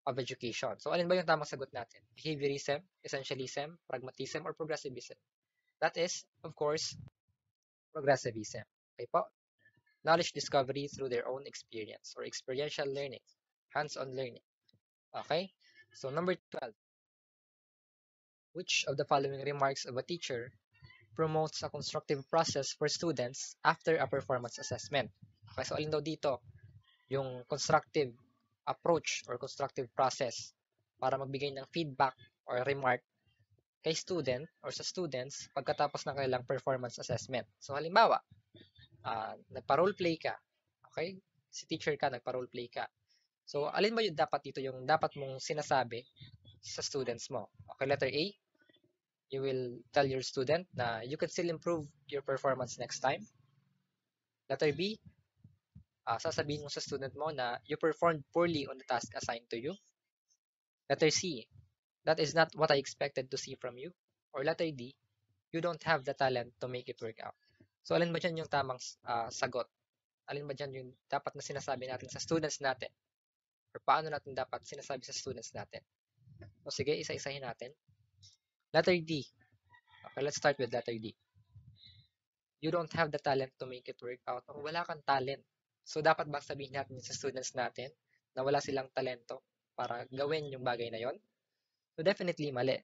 of education. So alin ba yung tamang sagot natin? Behaviorism, essentialism, pragmatism, or progressivism? That is, of course, progressivism. Okay po? Knowledge discovery through their own experience or experiential learning, hands-on learning. Okay? So number 12, which of the following remarks of a teacher promotes a constructive process for students after a performance assessment? Okay, so alin daw dito yung constructive approach or constructive process para magbigay ng feedback or remark kay student or sa students pagkatapos ng kanilang performance assessment. So halimbawa, nagpa-role play ka. Okay? Si teacher ka, nagpa-role play ka. So alin ba yung dapat dito yung dapat mong sinasabi sa students mo? Okay, letter A, you will tell your student na you can still improve your performance next time. Letter B, sasabihin mo sa student mo na you performed poorly on the task assigned to you. Letter C, that is not what I expected to see from you. Or letter D, you don't have the talent to make it work out. So alin ba dyan yung tamang sagot? Alin ba dyan yung dapat na sinasabi natin sa students natin? Or paano natin dapat sinasabi sa students natin? So sige, isa-isahin natin. Letter D. Okay, let's start with letter D. You don't have the talent to make it work out. O wala kang talent. So dapat ba sabihin natin sa students natin na wala silang talento para gawin yung bagay na yon? So definitely mali,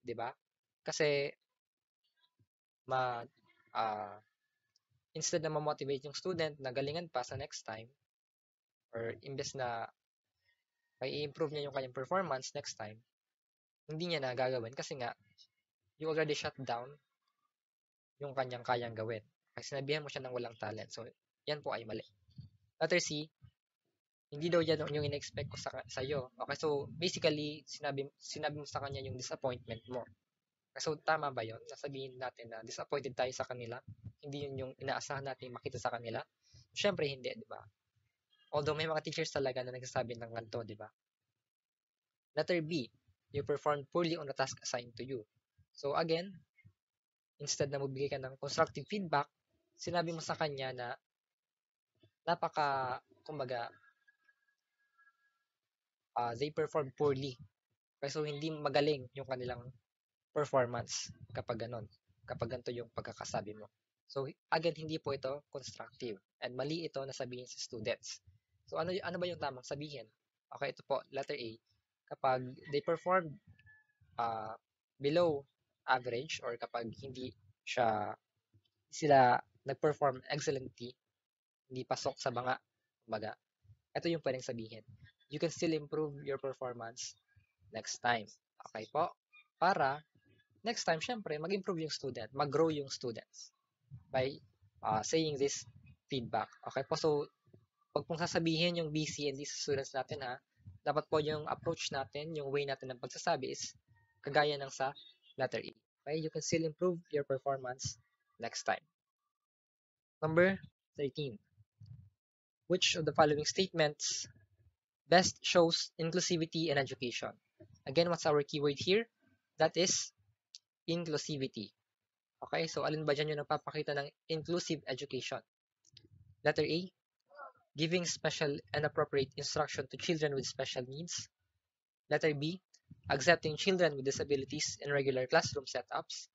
'di ba? Kasi instead na ma-motivate yung student na galingan pa sa next time or imbes na may improve niya yung kanyang performance next time, hindi niya na gagawin kasi nga you already shut down yung kanyang kayang gawin. Kasi sinabihan mo siya ng walang talent. So, yan po ay mali. Letter C, hindi daw yan yung in-expect ko sa iyo. Okay, so basically, sinabi mo sa kanya yung disappointment mo. So, tama ba yun? Nasabihin natin na disappointed tayo sa kanila. Hindi yun yung inaasahan natin makita sa kanila. Siyempre, hindi, di ba? Although may mga teachers talaga na nagsasabi ng ganito, di ba? Letter B, you performed poorly on the task assigned to you. So, again, instead na magbigay ka ng constructive feedback, sinabi mo sa kanya na kumbaga, they perform poorly. So, hindi magaling yung kanilang performance kapag ganon. Kapag ganito yung pagkakasabi mo. So, again, hindi po ito constructive. And mali ito na sabihin sa students. So, ano ba yung tamang sabihin? Okay, ito po, letter A. Kapag they perform below average or kapag hindi sila nag-perform excellently, hindi pasok sa banga, kumbaga, ito yung pwedeng sabihin. You can still improve your performance next time. Okay po? Para next time, syempre, mag-improve yung student, mag-grow yung students by saying this feedback. Okay po? So, pag pong sasabihin yung BC and D sa students natin ha, dapat po yung approach natin, yung way natin ng pagsasabi is kagaya ng sa letter E. Okay? You can still improve your performance next time. Number 13. Which of the following statements best shows inclusivity in education? Again, what's our keyword here? That is inclusivity. Okay, so alin ba dyan yung nagpapakita ng inclusive education? Letter A, giving special and appropriate instruction to children with special needs. Letter B, accepting children with disabilities in regular classroom setups.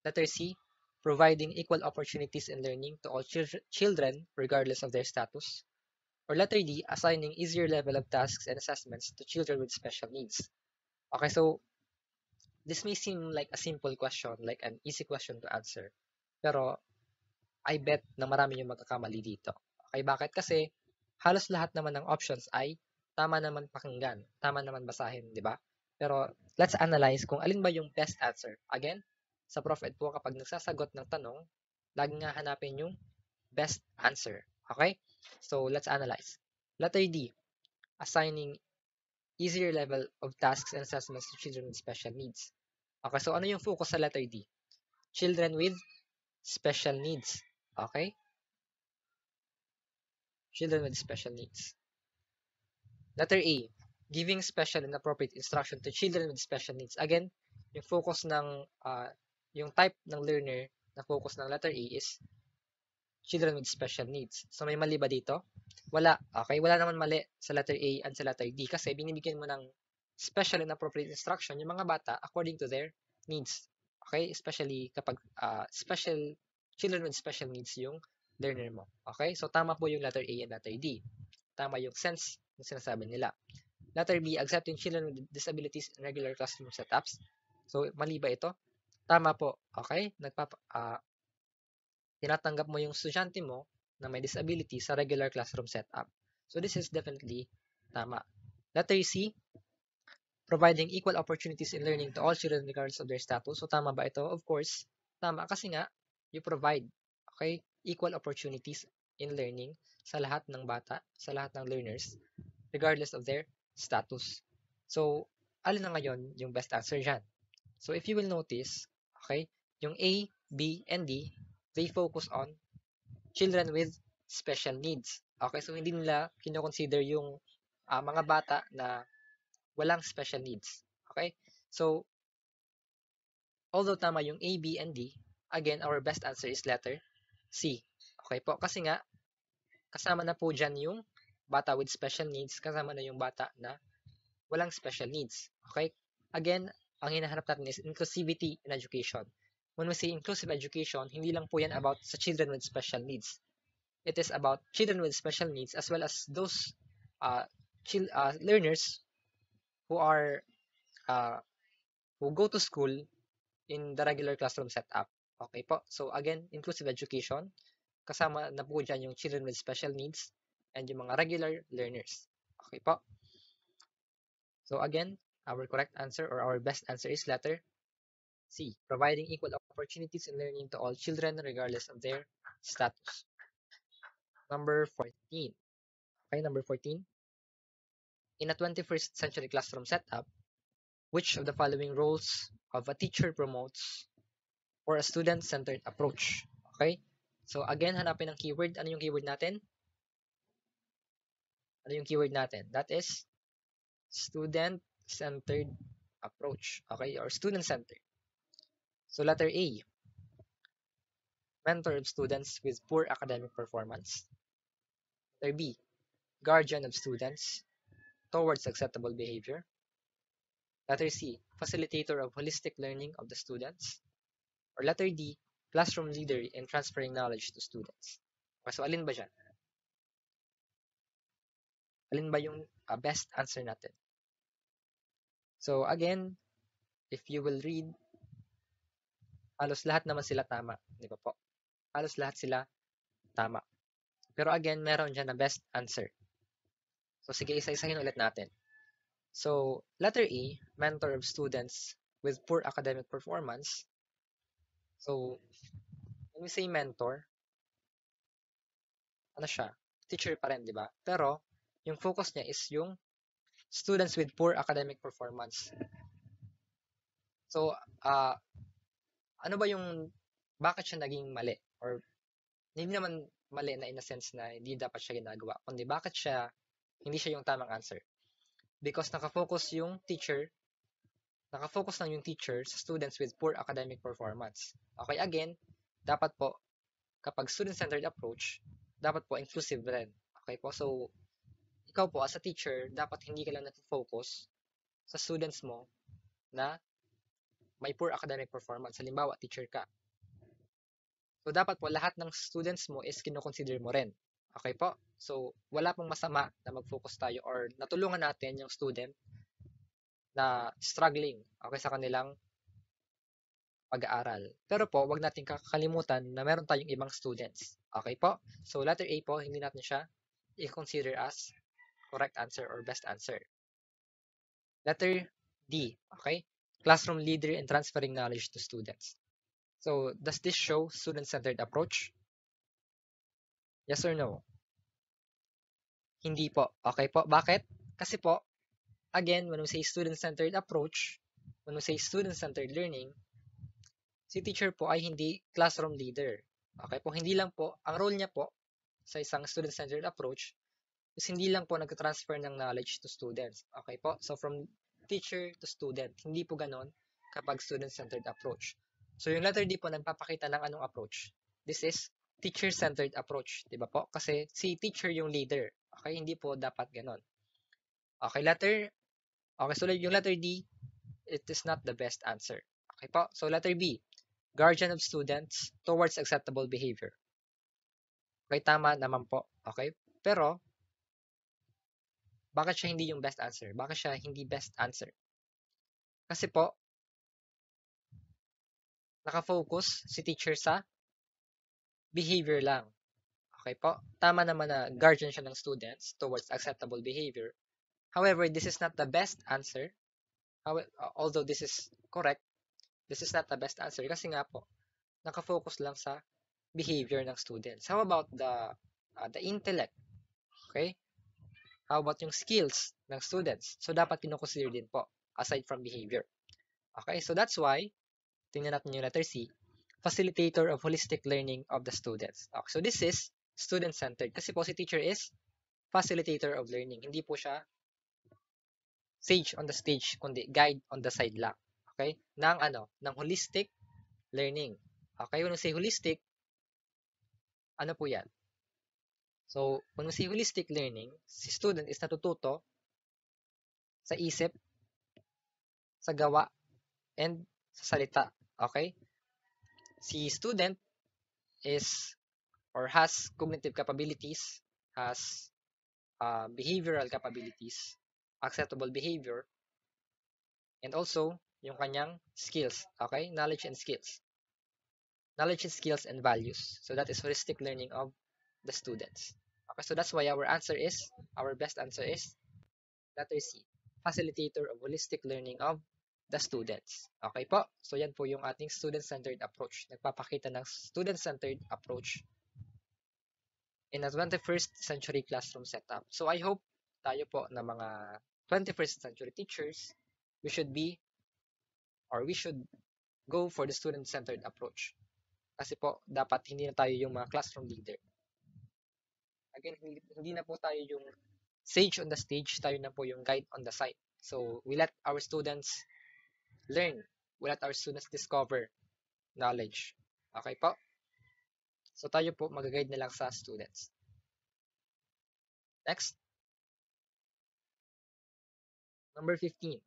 Letter C, providing equal opportunities in learning to all children regardless of their status. Or letter D, assigning easier level of tasks and assessments to children with special needs. Okay, so this may seem like a simple question, like an easy question to answer. Pero I bet na marami yung magkakamali dito. Okay, bakit? Kasi halos lahat naman ng options ay tama naman pakinggan, tama naman basahin, di ba? Pero let's analyze kung alin ba yung best answer. Again, sa Prof. Ed po kapag nagsasagot ng tanong, lagi nga hanapin yung best answer. Okay? So let's analyze. Letter D, assigning easier level of tasks and assessments to children with special needs. Okay, so ano yung focus sa letter D? Children with special needs. Okay? Children with special needs. Letter A, giving special and appropriate instruction to children with special needs. Again, yung focus ng, yung type ng learner na focus ng letter A is children with special needs. So, may mali ba dito? Wala. Okay, wala naman mali sa letter A and sa letter D kasi binibigyan mo ng special and appropriate instruction yung mga bata according to their needs. Okay, especially kapag children with special needs yung learner mo. Okay, so tama po yung letter A and letter D. Tama yung sense na sinasabi nila. Letter B, accepting children with disabilities in regular classroom setups. So, mali ba ito? Tama po. Okay? Tinatanggap mo yung estudyante mo na may disability sa regular classroom setup. So, this is definitely tama. Letter C, providing equal opportunities in learning to all children regardless of their status. So, tama ba ito? Of course, tama kasi nga, you provide, okay, equal opportunities in learning sa lahat ng bata, sa lahat ng learners, regardless of their status. So, alin na ngayon yung best answer dyan? So, if you will notice, okay, yung A, B, and D, they focus on children with special needs. Okay, so hindi nila kino-consider yung mga bata na walang special needs. Okay, so, although tama yung A, B, and D, again, our best answer is letter C. Okay po, kasi nga, kasama na po dyan yung bata with special needs, kasama na yung bata na walang special needs. Okay? Again, ang hinahanap natin is inclusivity in education. When we say inclusive education, hindi lang po yan about sa children with special needs. It is about children with special needs as well as those learners who are who go to school in the regular classroom setup. Okay po. So again, inclusive education, kasama na po dyan yung children with special needs and yung mga regular learners. Okay po. So again, our correct answer or our best answer is letter C, providing equal opportunities in learning to all children regardless of their status. Number 14. Okay, number 14. In a 21st century classroom setup, which of the following roles of a teacher promotes for a student-centered approach? Okay? So again, hanapin ang keyword. Ano yung keyword natin? Ano yung keyword natin? That is student-centered approach. Okay? Or student-centered. So letter A, mentor of students with poor academic performance. Letter B, guardian of students towards acceptable behavior. Letter C, facilitator of holistic learning of the students. Or letter D, classroom leader in transferring knowledge to students. Okay, so alin ba dyan? Alin ba yung best answer natin? So again, if you will read, halos lahat naman sila tama. Di ba po? Halos lahat sila tama. Pero again, meron dyan na best answer. So sige, isa-isahin ulit natin. So, letter E, mentor of students with poor academic performance. So, when we say mentor, ano siya? Teacher pa rin, di ba? Pero, yung focus niya is yung students with poor academic performance. So, ano ba yung, bakit siya naging mali? Or, hindi naman mali na in a sense na hindi dapat siya ginagawa. Kundi, bakit siya, hindi siya yung tamang answer? Because nakafocus lang yung teacher sa students with poor academic performance. Okay, again, dapat po, kapag student-centered approach, dapat po inclusive rin. Okay po, so, ikaw po as a teacher, dapat hindi ka lang nag-focus sa students mo na may poor academic performance. Halimbawa, teacher ka. So, dapat po lahat ng students mo is kinoconsider mo rin. Okay po? So, wala pong masama na mag-focus tayo or natulungan natin yung student na struggling, okay, sa kanilang pag-aaral. Pero po, wag natin kakalimutan na meron tayong ibang students. Okay po? So, letter A po, hindi natin siya i-consider as correct answer or best answer. Letter D, okay? Classroom leader and transferring knowledge to students. So, does this show student-centered approach? Yes or no? Hindi po. Okay po. Bakit? Kasi po, again, when we say student-centered approach, when we say student-centered learning, si teacher po ay hindi classroom leader. Okay po? Hindi lang po, ang role niya po sa isang student-centered approach is hindi lang po nag-transfer ng knowledge to students. Okay po? So, from teacher to student, hindi po ganon kapag student-centered approach. So, yung letter D po, nagpapakita ng anong approach. This is teacher-centered approach. Diba po? Kasi si teacher yung leader. Okay? Hindi po dapat ganon. Okay, so yung letter D, it is not the best answer. Okay po? So, letter B, guardian of students towards acceptable behavior. Okay, tama naman po. Okay? Pero, bakit siya hindi yung best answer? Bakit siya hindi best answer? Kasi po, nakafocus si teacher sa behavior lang. Okay po? Tama naman na guardian siya ng students towards acceptable behavior. However, this is not the best answer. Although this is correct, this is not the best answer kasi nga po, nakafocus lang sa behavior ng students. How about the intellect? Okay? How about yung skills ng students? So, dapat kinoconsider din po aside from behavior. Okay? So, that's why, tingnan natin yung letter C, facilitator of holistic learning of the students. Okay, so, this is student-centered. Kasi po si teacher is facilitator of learning. Hindi po siya sage on the stage, kundi guide on the side lang. Okay? Ng holistic learning. Okay? When we say holistic, ano po yan? So, when we say holistic learning, si student is natututo sa isip, sa gawa, and sa salita. Okay? Si student is or has cognitive capabilities, has behavioral capabilities, acceptable behavior, and also yung kanyang skills. Okay? Knowledge and skills. Knowledge and skills and values. So, that is holistic learning of the students. Okay? So, that's why our best answer is letter C, facilitator of holistic learning of the students. Okay po? So, yan po yung ating student-centered approach. Nagpapakita ng student-centered approach in a 21st century classroom setup. So, I hope tayo po na mga 21st century teachers, we should go for the student-centered approach. Kasi po, dapat hindi na tayo yung mga classroom leader. Again, hindi na po tayo yung sage on the stage, tayo na po yung guide on the side. So, we let our students learn. We let our students discover knowledge. Okay po? So, tayo po mag-guide na lang sa students. Next. Number 15.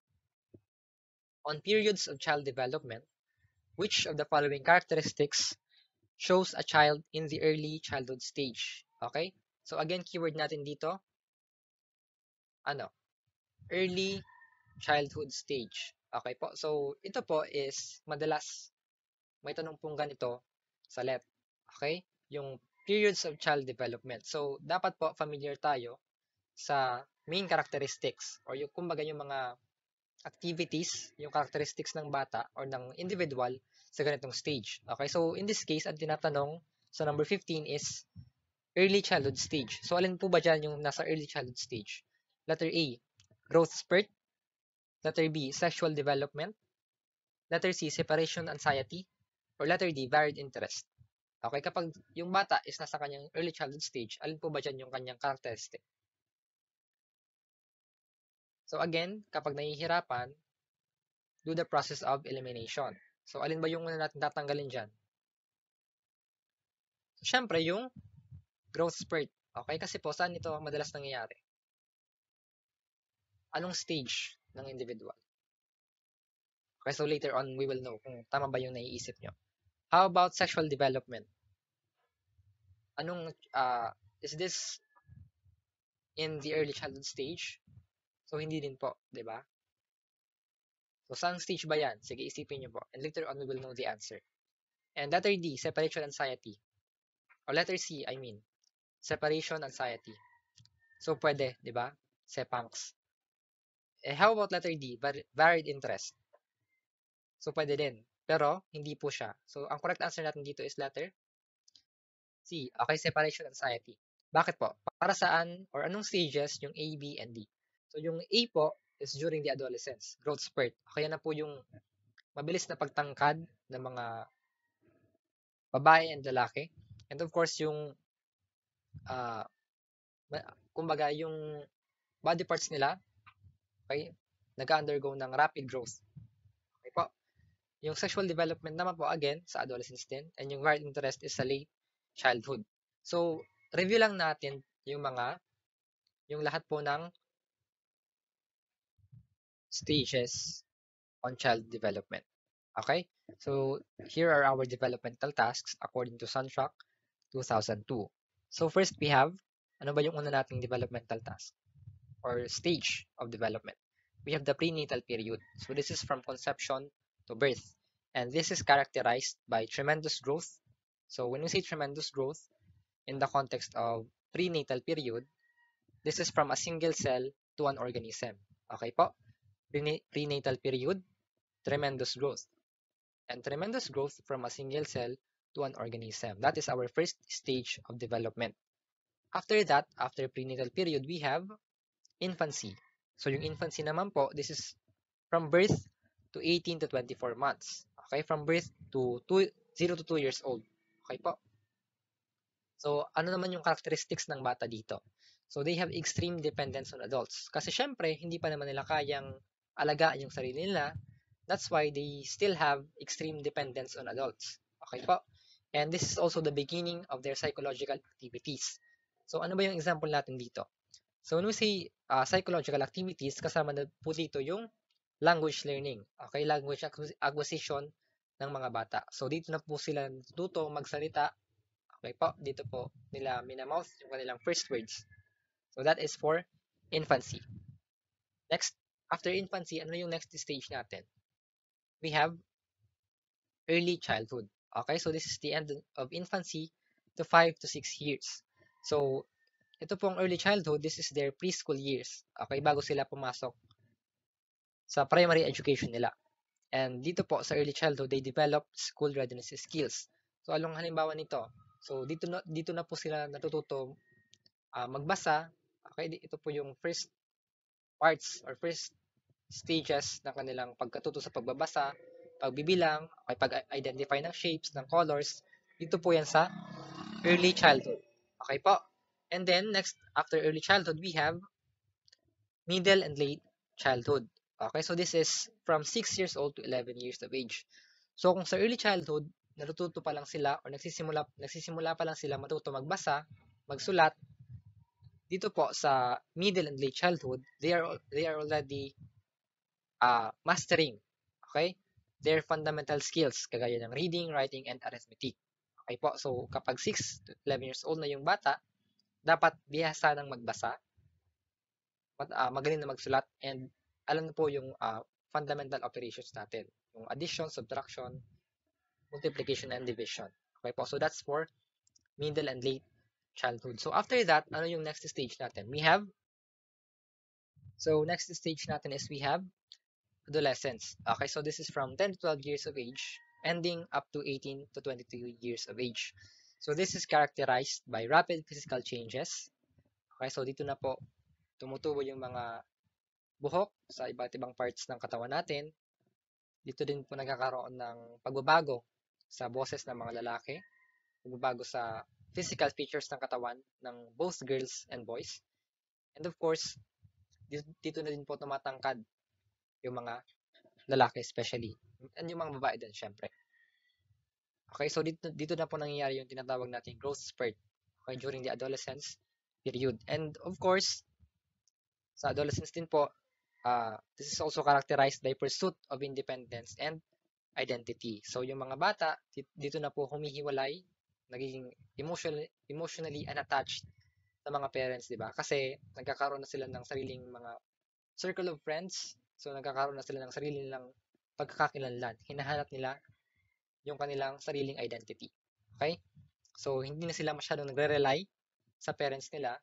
On periods of child development, which of the following characteristics shows a child in the early childhood stage? Okay? So, again, keyword natin dito, early childhood stage. Okay po? So, ito po is madalas may tanong pong ganito sa LET. Okay? Yung periods of child development. So, dapat po familiar tayo sa main characteristics or yung kumbaga yung mga activities, yung characteristics ng bata or ng individual sa ganitong stage. Okay? So, in this case, ang tinatanong sa number 15 is early childhood stage. So, alin po ba dyan yung nasa early childhood stage? Letter A, growth spurt. Letter B, sexual development. Letter C, separation anxiety. Or letter D, varied interest. Okay, kapag yung bata is nasa kanyang early childhood stage, alin po ba dyan yung kanyang characteristic? So again, kapag nahihirapan, do the process of elimination. So alin ba yung una natin tatanggalin dyan? So, syempre, yung growth spurt. Okay, kasi po, saan ito madalas nangyayari? Anong stage ng individual. Okay, so later on, we will know kung tama ba yung naiisip nyo. How about sexual development? Is this in the early childhood stage? So, hindi din po, di ba? So, saan stage ba yan? Sige, isipin nyo po. And later on, we will know the answer. And letter D, separation anxiety. Or letter C, I mean, separation anxiety. So, pwede, di ba? Sepangs. How about letter D, varied interest? So, pwede din. Pero, hindi po siya. So, ang correct answer natin dito is letter C. Okay, separation anxiety. Bakit po? Para saan or anong stages yung A, B, and D? So, yung A po is during the adolescence, growth spurt. Kaya na po yung mabilis na pagtangkad ng mga babae and lalaki. And of course, yung uh, kumbaga, yung body parts nila, okay, nag-undergo ng rapid growth. Okay po. Yung sexual development naman po, again, sa adolescence din. And yung varied interest is sa late childhood. So, review lang natin yung lahat po ng stages on child development. Okay? So, here are our developmental tasks according to Suntrack 2002. So, first we have, ano ba yung una nating developmental task or stage of development? We have the prenatal period. So, this is from conception to birth. And this is characterized by tremendous growth. So, when we say tremendous growth, in the context of prenatal period, this is from a single cell to an organism. Okay po? Prenatal period, tremendous growth. And tremendous growth from a single cell to an organism. That is our first stage of development. After that, after prenatal period, we have infancy. So yung infancy naman po, this is from birth to 18 to 24 months. Okay, from birth to 0 to 2 years old. Okay po. So ano naman yung characteristics ng bata dito? So they have extreme dependence on adults. Kasi syempre, hindi pa naman nila kayang alagaan yung sarili nila. That's why they still have extreme dependence on adults. Okay po? And this is also the beginning of their psychological activities. So ano ba yung example natin dito? So when we say psychological activities, kasama na po dito yung language learning. Okay, language acquisition ng mga bata. So dito na po sila natututo magsalita. Okay po, dito po nila minamouth yung kanilang first words. So that is for infancy. Next, after infancy, ano yung next stage natin? We have early childhood. Okay, so this is the end of infancy to 5 to 6 years. So, ito pong early childhood, this is their preschool years. Okay, bago sila pumasok sa primary education nila. And dito po sa early childhood, they develop school readiness skills. So, anong halimbawa nito? So, dito na po sila natututo magbasa. Okay, ito po yung first parts or first stages ng kanilang pagkatuto sa pagbabasa, pagbibilang, okay, pag-identify ng shapes, ng colors. Dito po yan sa early childhood. Okay po? And then, next, after early childhood, we have middle and late childhood. Okay, so this is from 6 years old to 11 years of age. So, kung sa early childhood, natututo pa lang sila or nagsisimula pa lang sila matuto magbasa, magsulat, dito po sa middle and late childhood, they are already mastering, okay, their fundamental skills, kagaya ng reading, writing, and arithmetic. Okay po, so kapag 6 to 11 years old na yung bata, dapat bihasa ng magbasa, magaling na magsulat, and alam na po yung fundamental operations natin, yung addition, subtraction, multiplication, and division. Okay po, so that's for middle and late childhood. So after that, ano yung next stage natin? Next stage natin is we have adolescence. Okay, so this is from 10 to 12 years of age, ending up to 18 to 22 years of age. So this is characterized by rapid physical changes. Okay, so dito na po tumutubo yung mga buhok sa iba't ibang parts ng katawan natin. Dito din po nagkakaroon ng pagbabago sa boses ng mga lalaki, pagbabago sa physical features ng katawan ng both girls and boys. And of course, dito na din po tumatangkad yung mga lalaki especially. And yung mga babae din, syempre. Okay, so dito na po nangyayari yung tinatawag nating growth spurt, okay, during the adolescence period. And of course, sa adolescence din po, This is also characterized by pursuit of independence and identity. So yung mga bata, dito na po humihiwalay, nagiging emotionally unattached sa mga parents, di ba? Kasi nagkakaroon na sila ng sariling mga circle of friends. So nagkakaroon na sila ng sarili nilang pagkakakilanlan. Hinahanap nila yung kanilang sariling identity. Okay? So hindi na sila masyadong nagre-rely sa parents nila.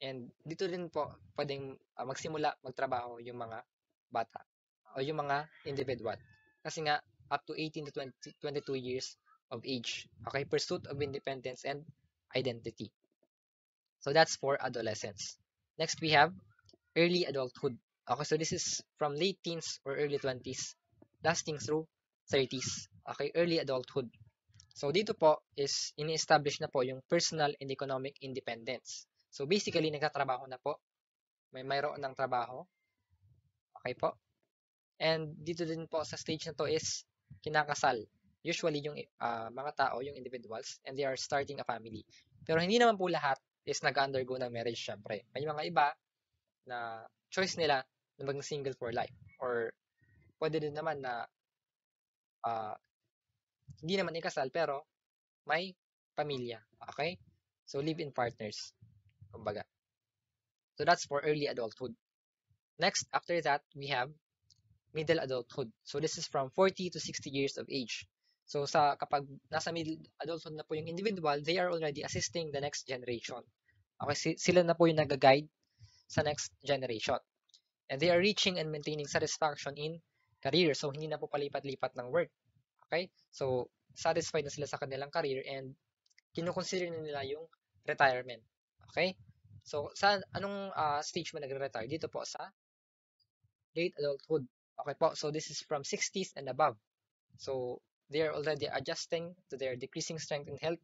And dito rin po pwedeng magsimula magtrabaho yung mga bata o yung mga individual. Kasi nga up to 18 to 22 years of age. Okay, pursuit of independence and identity. So that's for adolescence. Next we have early adulthood. Okay, so this is from late teens or early 20s lasting through 30s. Okay, early adulthood. So dito po is ini-establish na po yung personal and economic independence. So basically nagtatrabaho na po, mayroon ng trabaho. Okay po? And dito din po sa stage na to is kinakasal. Usually yung mga tao, yung individuals, and they are starting a family. Pero hindi naman po lahat is nag-undergo ng marriage syempre. May mga iba na choice nila na maging single for life. Or pwede din naman na uh, hindi naman ikasal pero may pamilya. Okay? So live-in partners, kumbaga. So that's for early adulthood. Next, after that, we have middle adulthood. So this is from 40 to 60 years of age. So kapag nasa middle adulthood na po yung individual, they are already assisting the next generation. Okay, sila na po yung nag-guide sa next generation. And they are reaching and maintaining satisfaction in career. So hindi na po palipat-lipat ng work. Okay? So satisfied na sila sa kanilang career and kinukonsider na nila yung retirement. Okay? So sa anong stage mo nagre-retire? Dito po sa late adulthood. Okay po, so this is from 60s and above. So they are already adjusting to their decreasing strength and health.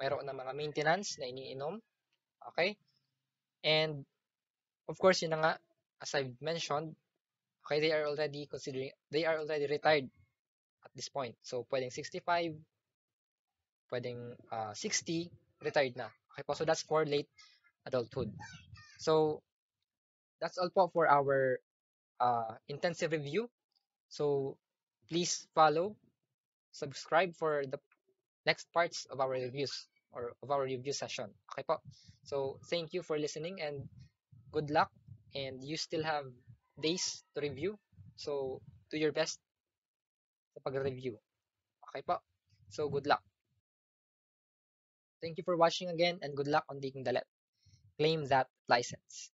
Mayroon na mga maintenance na iniinom. Okay? And of course, yun na nga, as I've mentioned, okay, they are already retired at this point. So pwedeng 65, pwedeng 60, retired na. Okay po, so that's for late adulthood. So that's all po for our intensive review. So please follow, subscribe for the next parts of our reviews or of our review session. Okay po. So thank you for listening and good luck. And you still have days to review. So do your best sa pag-review. Okay po. So good luck. Thank you for watching again and good luck on taking the claim that license.